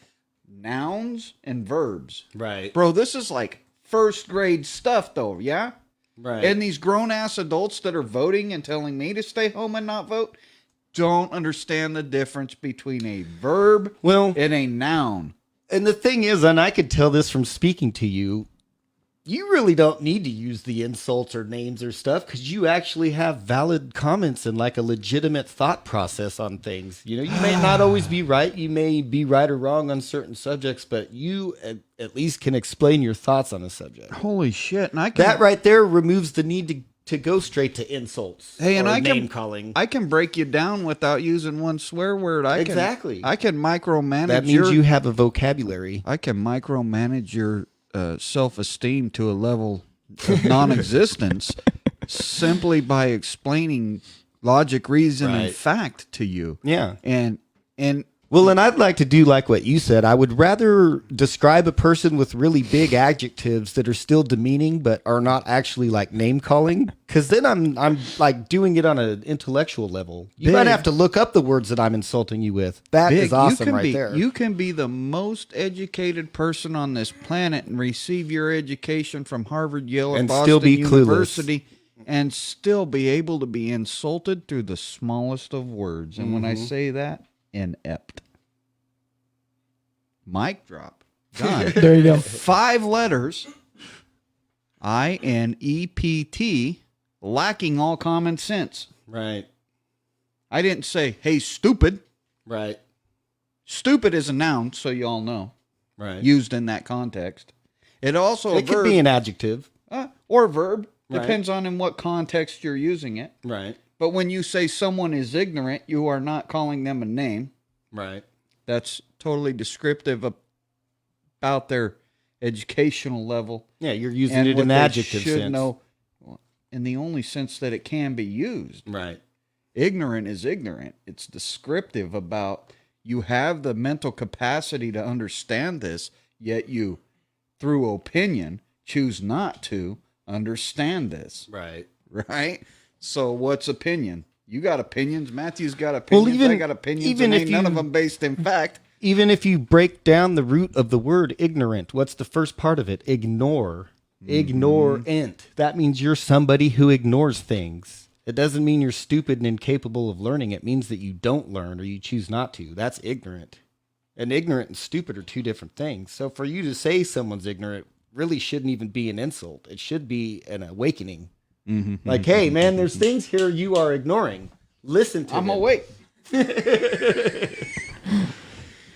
nouns and verbs. Right. Bro, this is like first grade stuff, though, yeah? Right. And these grown-ass adults that are voting and telling me to stay home and not vote don't understand the difference between a verb and a noun. And the thing is, and I could tell this from speaking to you, you really don't need to use the insults or names or stuff because you actually have valid comments and like a legitimate thought process on things. You may not always be right. You may be right or wrong on certain subjects, but you at least can explain your thoughts on a subject. Holy shit. And That right there removes the need to go straight to insults or name calling. I can break you down without using one swear word. I can micromanage. That means you have a vocabulary. I can micromanage your self-esteem to a level of non-existence simply by explaining logic, reason, and fact to you. Yeah. And Well, and I'd like to do like what you said. I would rather describe a person with really big adjectives that are still demeaning but are not actually like name calling, because then I'm like doing it on an intellectual level. You might Big. have to look up the words that I'm insulting you with. That is awesome right there. You can be the most educated person on this planet and receive your education from Harvard, Yale, And Boston still be University and still be able to be insulted through the smallest of words. And when I say that, inept. Mic drop. Done. There you go. 5 letters. INEPT, lacking all common sense. Right. I didn't say, hey, stupid. Right. Stupid is a noun, so you all know. Right. Used in that context. It also It could be an adjective. or a verb. Right. Depends on in what context you're using it. Right. But when you say someone is ignorant, you are not calling them a name. Right. That's totally descriptive about their educational level. Yeah, you're using and it what in they adjective should sense. know in the only sense that it can be used. Right. Ignorant is ignorant. It's descriptive about you have the mental capacity to understand this, yet you, through opinion, choose not to understand this. Right. Right? So what's opinion? You got opinions. Matthew's got opinions. Well, I got opinions. even And if ain't none you- of them based in fact. Even if you break down the root of the word ignorant, what's the first part of it? Ignore. Ignorant. That means you're somebody who ignores things. It doesn't mean you're stupid and incapable of learning. It means that you don't learn or you choose not to. That's ignorant. And ignorant and stupid are two different things. So for you to say someone's ignorant really shouldn't even be an insult. It should be an awakening. Like, hey, man, there's things here you are ignoring. Listen to I'm them. awake.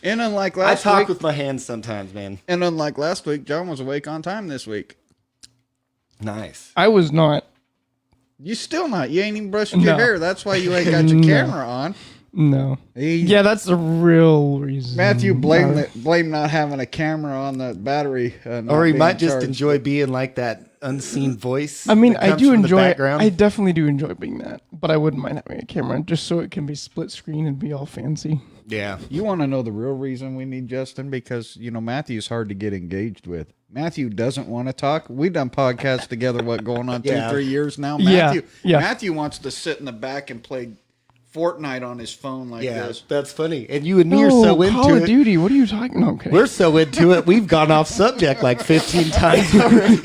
And unlike I last talk week, with my hands sometimes, man. and unlike last week, John was awake on time this week. Nice. I was not. You still not. You ain't even brushing your No. hair. That's why you ain't got your No. camera on. No. He- Yeah, that's the real reason. Matthew blame not having a camera on the battery. Not Or he being might just charged. enjoy being like that unseen voice. I mean, that I comes do from the enjoy it. background. I definitely do enjoy being that, but I wouldn't mind having a camera just so it can be split screen and be all fancy. Yeah. You want to know the real reason we need Justin? Because, Matthew's hard to get engaged with. Matthew doesn't want to talk. We've done podcasts together, going on 3 years now? Yeah, yeah. Matthew wants to sit in the back and play Fortnite on his phone like Yeah, this. that's funny. And you and me are so Call into of it. Duty. What are you talking? Okay. We're so into it. We've gone off subject like 15 times already.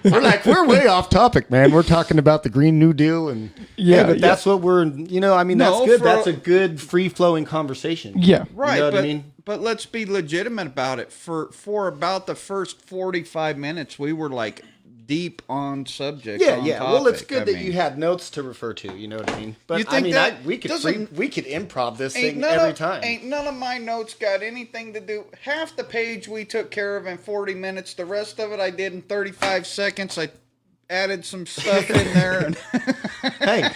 We're like, we're way off topic, man. We're talking about the Green New Deal. And Yeah, but that's what we're, that's No, good. for- That's a good free flowing conversation. Yeah. Right, You know what but, I mean? but let's be legitimate about it. For about the first 45 minutes, we were like deep on subject. Yeah, on yeah. topic. Well, it's good I that mean, you had notes to refer to. You know what I mean? But You think that we could doesn't- we could improv this Ain't thing none every of, time. Ain't none of my notes got anything to do. Half the page we took care of in 40 minutes. The rest of it I did in 35 seconds. I added some stuff in there. And Hey,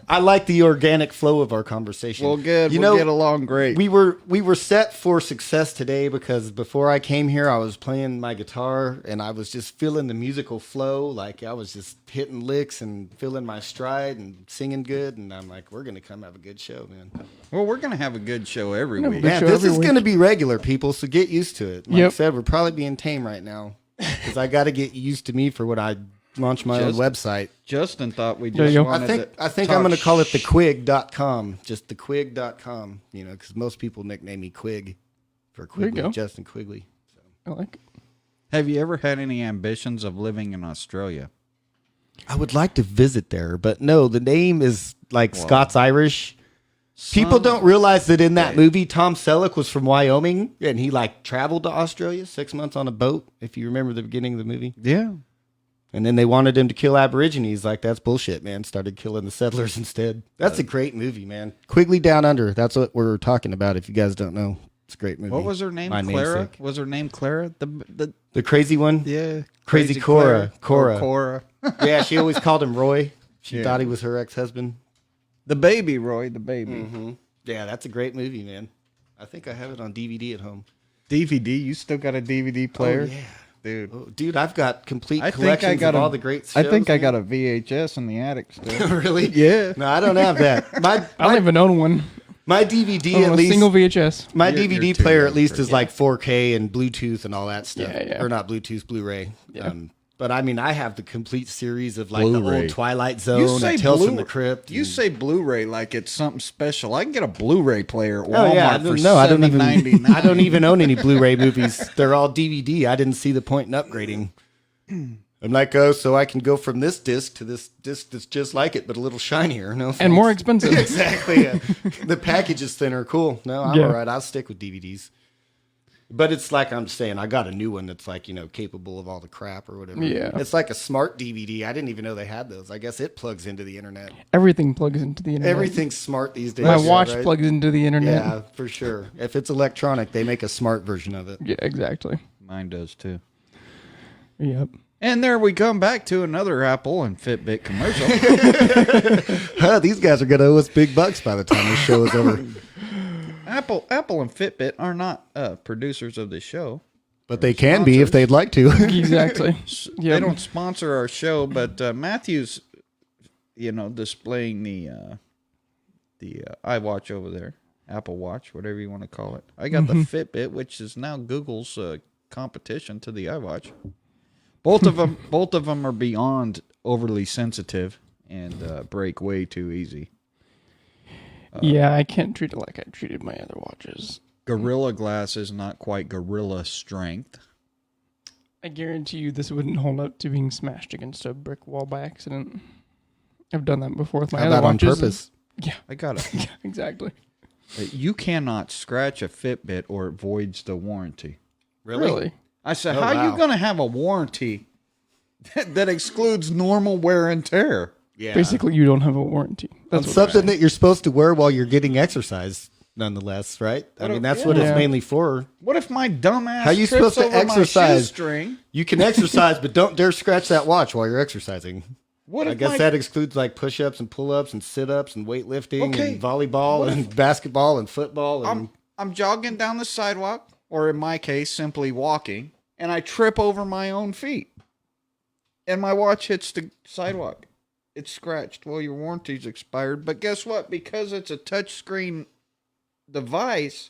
I like the organic flow of our conversation. well, good. You we'll know, get along great. we were set for success today because before I came here, I was playing my guitar and I was just feeling the musical flow. Like I was just hitting licks and feeling my stride and singing good. And I'm like, we're gonna come have a good show, man. Well, we're going to have a good show every No, week. but- Man, show this every is week. gonna be regular, people. So get used to it. Like I Yep. said, we're probably being tame right now because I got to get used to me for when I launch my own Just- website. Justin thought we There just you go. wanted I think to I'm talk going to call it thequig.com. Just thequig.com, because most people nickname me Quig for There you Quigley, go. Justin Quigley. I like it. Have you ever had any ambitions of living in Australia? I would like to visit there, but no, the name is like Scots Irish. People Some- don't realize that in that movie, Tom Selleck was from Wyoming and he traveled to Australia 6 months on a boat. If you remember the beginning of the movie. Yeah. And then they wanted him to kill Aborigines. Like, that's bullshit, man. Started killing the settlers instead. That's a great movie, man. Quigley Down Under. That's what we're talking about. If you guys don't know, it's a great movie. What was her name? My Clara? namesake. Was her name Clara? The crazy one? Yeah. Crazy Clara. Cora. Or Cora. Yeah, she always called him Roy. She Yeah. thought he was her ex-husband. The baby, Roy, the baby. Mm-hmm. Yeah, that's a great movie, man. I think I have it on DVD at home. DVD? You still got a DVD player? Oh, yeah. Dude. Oh, dude, I've got complete I think collections I got of all the great shows. I think I man. got a VHS in the attic still. Really? Yeah. No, I don't have that. I don't even own one. My DVD Oh, at a least. single VHS. My You're DVD too player young at least for is like 4K and Bluetooth and all that stuff. Yeah. Or not Bluetooth, Blu-ray. Yeah. But I mean, I have the complete series of like the Blu-ray. old Twilight Zone and Tales from the Crypt. You and- say Blu-ray like it's something special. I can get a Blu-ray player at Oh Walmart yeah, for no, I don't even. $7.99. I don't even own any Blu-ray movies. They're all DVD. I didn't see the point in upgrading. I'm like, oh, so I can go from this disc to this disc that's just like it, but a little shinier. No, And more thanks. expensive. Exactly. Yeah. The package is thinner. Cool. No, I'm Yeah. all right. I'll stick with DVDs. But it's like I'm saying, I got a new one that's like, capable of all the crap or whatever. Yeah. It's like a smart DVD. I didn't even know they had those. I guess it plugs into the internet. Everything plugs into the internet. Everything's smart these days. My yeah, watch right? plugs into the internet. Yeah, for sure. If it's electronic, they make a smart version of it. Yeah, exactly. Mine does too. Yep. And there we come back to another Apple and Fitbit commercial. These guys are going to owe us big bucks by the time this show is over. Apple and Fitbit are not producers of this show. But they can be if they'd like to. Exactly. They Yep. don't sponsor our show, but Matthew's, displaying the iWatch over there, Apple Watch, whatever you want to call it. I got the Fitbit, which is now Google's competition to the iWatch. Both of them are beyond overly sensitive and break way too easy. Yeah, I can't treat it like I treated my other watches. Gorilla Glass is not quite gorilla strength. I guarantee you this wouldn't hold up to being smashed against a brick wall by accident. I've done that before with my How other about on watches. purpose? Yeah, I got it. yeah, exactly. You cannot scratch a Fitbit or it voids the warranty. Really? I said, Oh, how are wow. you going to have a warranty that excludes normal wear and tear? Yeah. Basically, you don't have a warranty. That's what Something that you're supposed to wear while you're getting exercise, nonetheless, right? I mean, that's what Yeah. it's mainly for. What if my dumbass How you trips supposed to over my exercise? shoestring? You can exercise, but don't dare scratch that watch while you're exercising. What I if guess my, that excludes like push-ups and pull-ups and sit-ups and weightlifting Okay. and volleyball and basketball and football. And I'm jogging down the sidewalk, or in my case, simply walking, and I trip over my own feet. And my watch hits the sidewalk. It's scratched. Well, your warranty's expired. But guess what? Because it's a touchscreen device,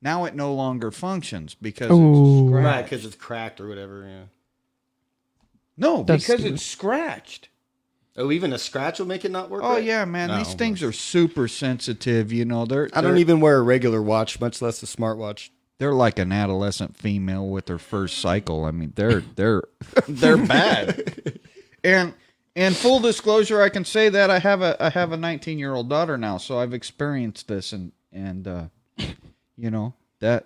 now it no longer functions because Ooh. it's scratched. right, because it's cracked or whatever. Yeah. No, That's because stupid. it's scratched. Oh, even a scratch will make it not work. Oh right? yeah, man. Oh, These things are super sensitive. They're I don't even wear a regular watch, much less a smartwatch. they're like an adolescent female with her first cycle. I mean, they're they're bad. And full disclosure, I can say that I have a 19-year-old daughter now, so I've experienced this, and that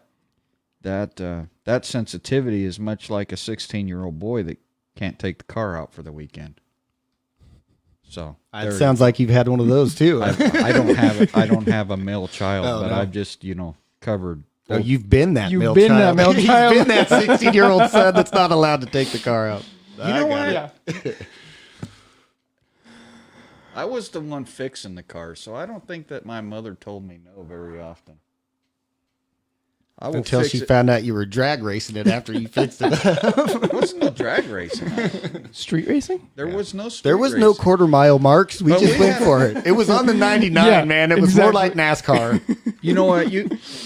sensitivity is much like a 16-year-old boy that can't take the car out for the weekend. So It sounds like you've had one of those too. I don't have a male child, Oh, but no. I've just covered. Oh, you've been that You've male been child. that male child. You've been that 16-year-old son that's not allowed to take the car out. You know what? Yeah. I was the one fixing the car, so I don't think that my mother told me no very often. I will Until fix she it. found out you were drag racing it after you fixed it. There was no drag racing. Street racing? There was no street There was no racing. quarter mile marks. We But just we went had- for it. It was on the 99, Yeah, man. It was more like exactly. NASCAR. You know what?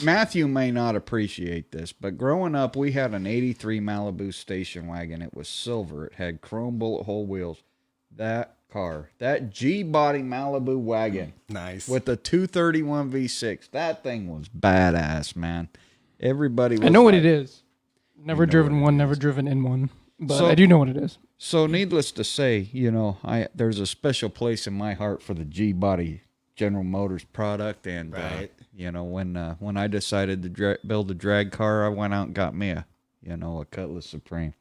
Matthew may not appreciate this, but growing up, we had an 83 Malibu station wagon. It was silver. It had chrome bullet hole wheels. That car, that G-body Malibu wagon Nice. with the 231 V6, that thing was badass, man. Everybody was I know what like- it is. Never driven one, never driven in one. But So- I do know what it is. So needless to say, there's a special place in my heart for the G-body General Motors product, and Right. when I decided to build a drag car, I went out and got me a Cutlass Supreme.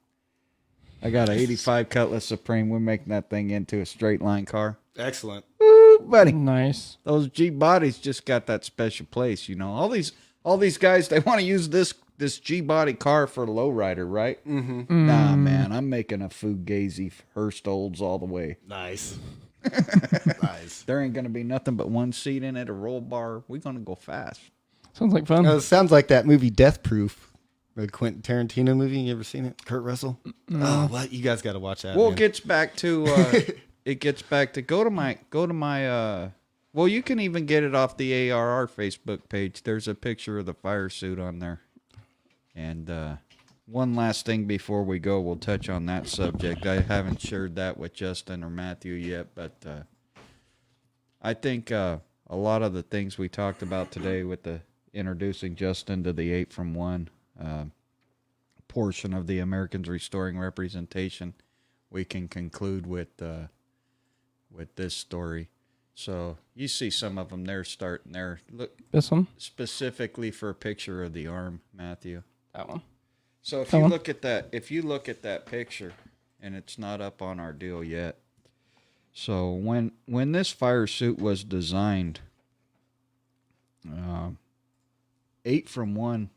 I got a 85 Cutlass Supreme. We're making that thing into a straight line car. Excellent. Ooh, buddy, Nice. those G-bodies just got that special place. All these guys, they want to use this G-body car for a lowrider, right? Mm-hmm. Nah, man, I'm making a Fugazi Hurst Olds all the way. Nice. Nice. There ain't gonna be nothing but one seat in it, a roll bar. We're gonna go fast. Sounds like fun. It sounds like that movie Death Proof, the Quentin Tarantino movie. You ever seen it? Kurt Russell. Oh, what? You guys got to watch that. Well, man. it gets back to go to my Well, you can even get it off the ARR Facebook page. There's a picture of the fire suit on there. And one last thing before we go, we'll touch on that subject. I haven't shared that with Justin or Matthew yet, but I think a lot of the things we talked about today with the introducing Justin to the 8 from 1 portion of the Americans Restoring Representation, we can conclude with this story. So you see some of them there starting there. Look, This one? specifically for a picture of the arm, Matthew. That one. So if That you one? look at that picture, and it's not up on our deal yet. So when this fire suit was designed, 8 from 1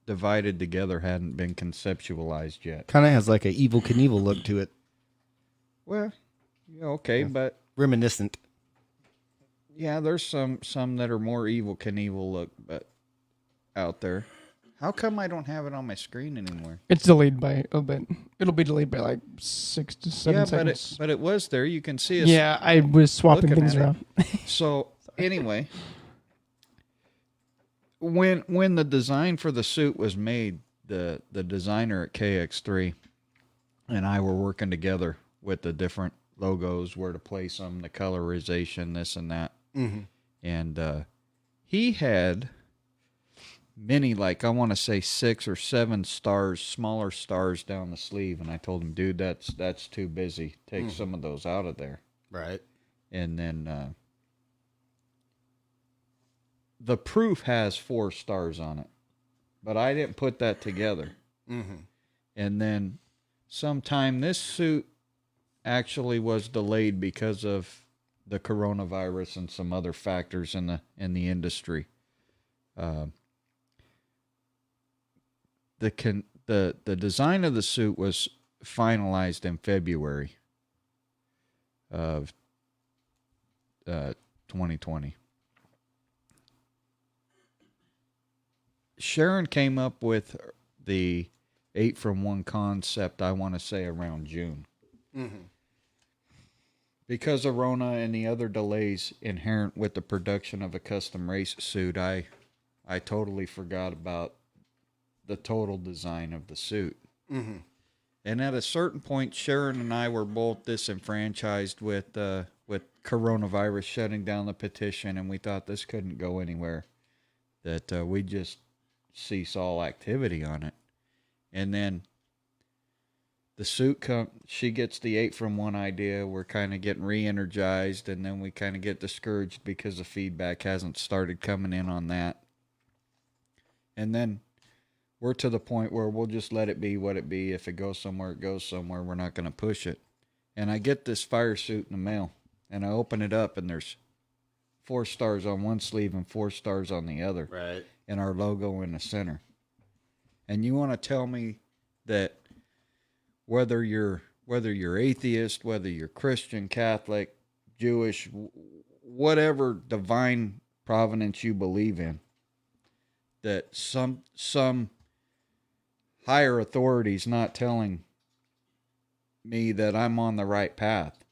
divided together hadn't been conceptualized yet. Kind of has like an Evil Knievel look to it. Well, yeah, okay, but Reminiscent. yeah, there's some that are more Evil Knievel look, but out there. How come I don't have it on my screen anymore? It's delayed by a bit. It'll be delayed by like 6 to 7 seconds. but it was there. You can see it. Yeah, I was swapping looking things at it. around. So anyway, when the design for the suit was made, the designer at KX3 and I were working together with the different logos, where to place them, the colorization, this and that. Mm-hmm. And he had many, like I want to say 6 or 7 stars, smaller stars down the sleeve. And I told him, dude, that's too busy. Take some of those out of there. Right. And then the proof has 4 stars on it, but I didn't put that together. Mm-hmm. And then sometime this suit actually was delayed because of the coronavirus and some other factors in the industry. The design of the suit was finalized in February of 2020. Sharon came up with the 8 from 1 concept, I want to say around June. Mm-hmm. Because of Rona and the other delays inherent with the production of a custom race suit, I totally forgot about the total design of the suit. Mm-hmm. And at a certain point, Sharon and I were both disenfranchised with coronavirus shutting down the petition, and we thought this couldn't go anywhere, that we just cease all activity on it. And then the suit she gets the 8 from 1 idea. We're kind of getting re-energized, and then we kind of get discouraged because the feedback hasn't started coming in on that. And then we're to the point where we'll just let it be what it be. If it goes somewhere, it goes somewhere. We're not going to push it. And I get this fire suit in the mail, and I open it up, and there's 4 stars on one sleeve and 4 stars on the other. Right. And our logo in the center. And you want to tell me that whether you're atheist, whether you're Christian, Catholic, Jewish, whatever divine providence you believe in, that some higher authority's not telling me that I'm on the right path,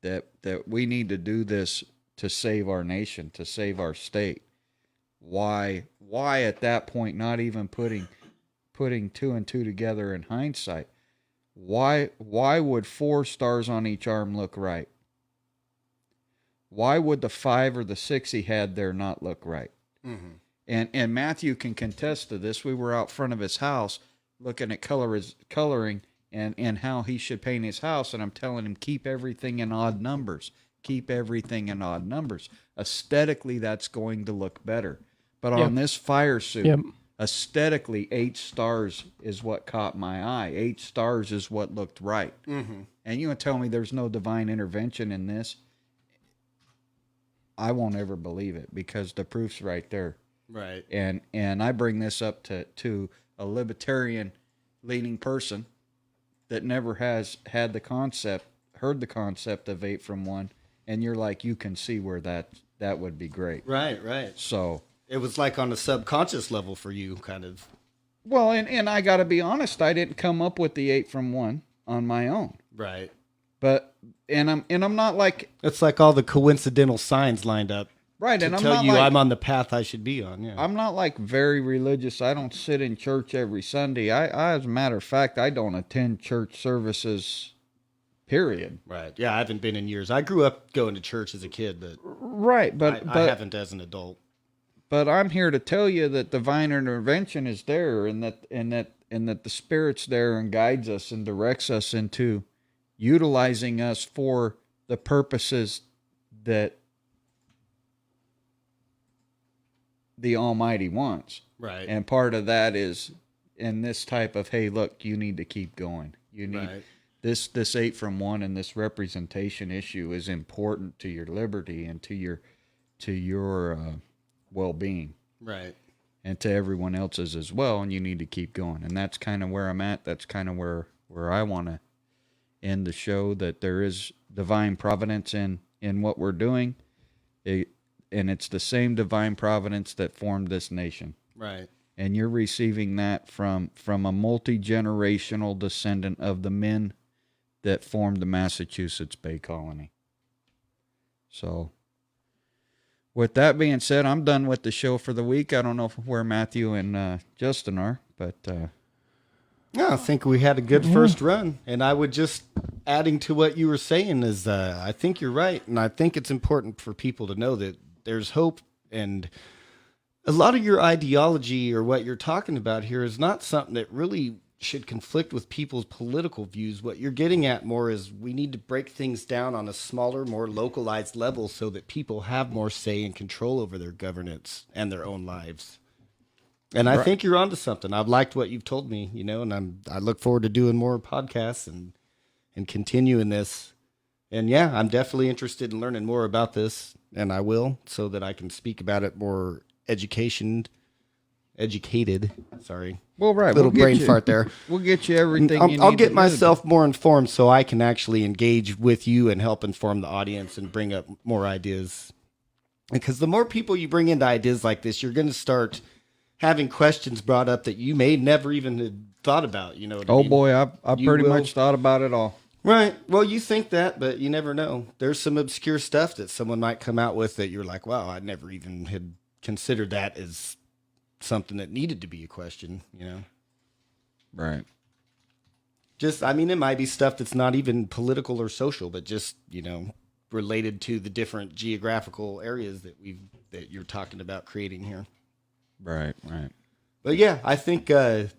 that we need to do this to save our nation, to save our state. Why at that point not even putting 2 and 2 together in hindsight? Why would 4 stars on each arm look right? Why would the 5 or the 6 he had there not look right? Mm-hmm. And Matthew can contest to this. We were out front of his house looking at coloring and how he should paint his house, and I'm telling him, keep everything in odd numbers. Keep everything in odd numbers. Aesthetically, that's going to look better. But on this fire suit, aesthetically, 8 stars is what caught my eye. 8 stars is what looked right. Mm-hmm. And you want to tell me there's no divine intervention in this? I won't ever believe it, because the proof's right there. Right. And I bring this up to a libertarian leaning person that never has heard the concept of 8 from 1, and you're like, you can see where that would be great. Right. So It was like on a subconscious level for you, kind of. well, and I got to be honest, I didn't come up with the 8 from 1 on my own. Right. But I'm not like It's like all the coincidental signs lined up right, to and I'm tell not you like I'm on the path I should be on. Yeah. I'm not like very religious. I don't sit in church every Sunday. I as a matter of fact, I don't attend church services. Period. Right. Yeah, I haven't been in years. I grew up going to church as a kid, but Right, I haven't as an adult. But I'm here to tell you that divine intervention is there, and that the Spirit's there and guides us and directs us into utilizing us for the purposes that the Almighty wants. Right. And part of that is in this type of, hey, look, you need to keep going. You need Right. this 8 from 1 and this representation issue is important to your liberty and to your well-being. Right. And to everyone else's as well, and you need to keep going. And that's kind of where I'm at. That's kind of where I want to end the show, that there is divine providence in what we're doing. And it's the same divine providence that formed this nation. Right. And you're receiving that from a multi-generational descendant of the men that formed the Massachusetts Bay Colony. So, with that being said, I'm done with the show for the week. I don't know where Matthew and Justin are, but... Yeah, I think we had a good first run. And I would just, adding to what you were saying, is I think you're right. And I think it's important for people to know that there's hope. And a lot of your ideology or what you're talking about here is not something that really should conflict with people's political views. What you're getting at more is we need to break things down on a smaller, more localized level so that people have more say and control over their governance and their own lives. And I think you're onto something. I've liked what you've told me, and I look forward to doing more podcasts and continuing this. And yeah, I'm definitely interested in learning more about this, and I will, so that I can speak about it more educated. Sorry. Well, right. Little brain fart there. We'll get you everything you need. I'll get myself more informed so I can actually engage with you and help inform the audience and bring up more ideas. Because the more people you bring into ideas like this, you're going to start having questions brought up that you may never even have thought about. You know what I mean? Boy, I pretty much thought about it all. Right. Well, you think that, but you never know. There's some obscure stuff that someone might come out with that you're like, wow, I never even had considered that as something that needed to be a question, Right. It might be stuff that's not even political or social, but just, related to the different geographical areas that you're talking about creating here. Right. But yeah, I think the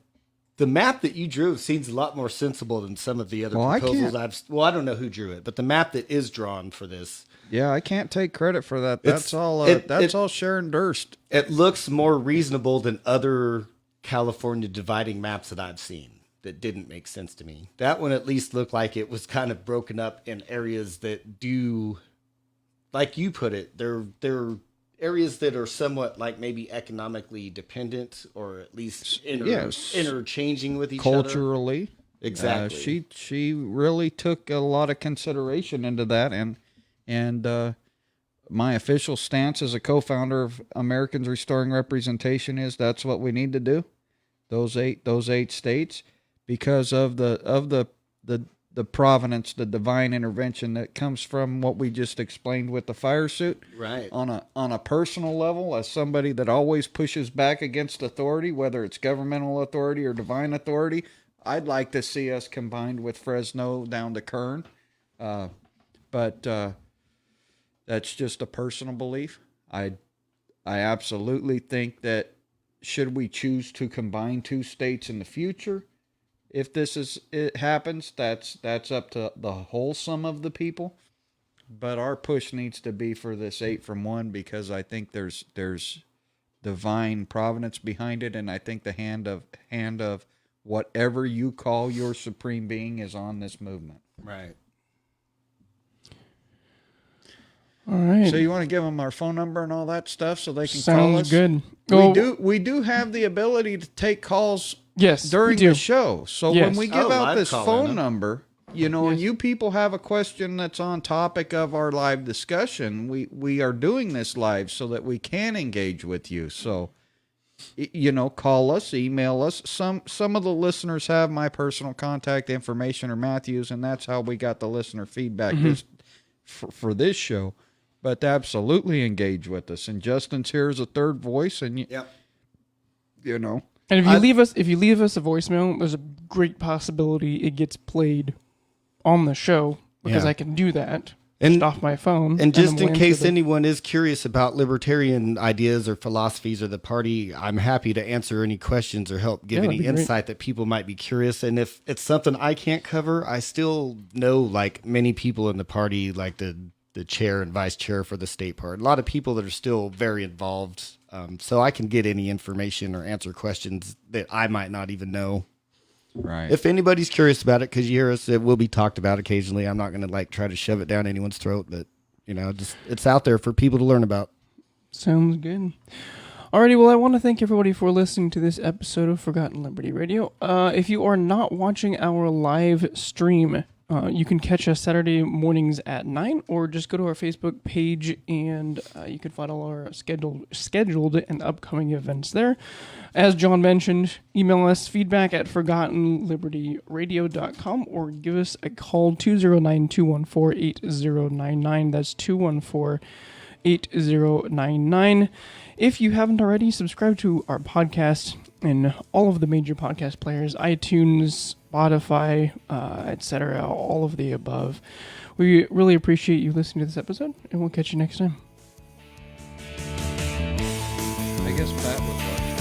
map that you drew seems a lot more sensible than some of the other proposals I don't know who drew it, but the map that is drawn for this. Yeah, I can't take credit for that. That's all Sharon Durst. It looks more reasonable than other California dividing maps that I've seen that didn't make sense to me. That one at least looked like it was kind of broken up in areas that do, like you put it, they're areas that are somewhat like maybe economically dependent or at least interchanging with each other. Culturally. Exactly. She really took a lot of consideration into that, and my official stance as a co-founder of Americans Restoring Representation is that's what we need to do. Those eight states, because of the providence, the divine intervention that comes from what we just explained with the fire suit. Right. On a personal level, as somebody that always pushes back against authority, whether it's governmental authority or divine authority, I'd like to see us combined with Fresno down to Kern. But that's just a personal belief. I absolutely think that should we choose to combine two states in the future, if it happens, that's up to the whole sum of the people. But our push needs to be for this 8 from 1, because I think there's divine providence behind it, and I think the hand of whatever you call your supreme being is on this movement. Right. All right. So you want to give them our phone number and all that stuff so they can Sounds call us? good. We do have the ability to take calls Yes, during we do. the show. So Yes. when we give out live this call phone in. number, and you people have a question that's on topic of our live discussion, we are doing this live so that we can engage with you. So call us, email us. Some of the listeners have my personal contact information or Matthew's, and that's how we got the listener feedback for this show. But absolutely engage with us. And Justin's here as a third voice, and you know. And if you leave us a voicemail, there's a great possibility it gets played on the show because I can do that. And just off my phone. And just in case anyone is curious about libertarian ideas or philosophies or the party, I'm happy to answer any questions or help give any insight that people might be curious. And if it's something I can't cover, I still know like many people in the party, like the chair and vice chair for the state part. A lot of people that are still very involved. So I can get any information or answer questions that I might not even know. Right. If anybody's curious about it, because you hear us, it will be talked about occasionally. I'm not going to try to shove it down anyone's throat, but just it's out there for people to learn about. Sounds good. Alrighty, well, I want to thank everybody for listening to this episode of Forgotten Liberty Radio. If you are not watching our live stream, you can catch us Saturday mornings at 9, or just go to our Facebook page and you can find all our scheduled and upcoming events there. As John mentioned, email us feedback at forgottenlibertyradio.com or give us a call 209-214-8099. That's 214-8099. If you haven't already, subscribe to our podcast in all of the major podcast players, iTunes, Spotify, etc., all of the above. We really appreciate you listening to this episode, and we'll catch you next time. I guess Pat was like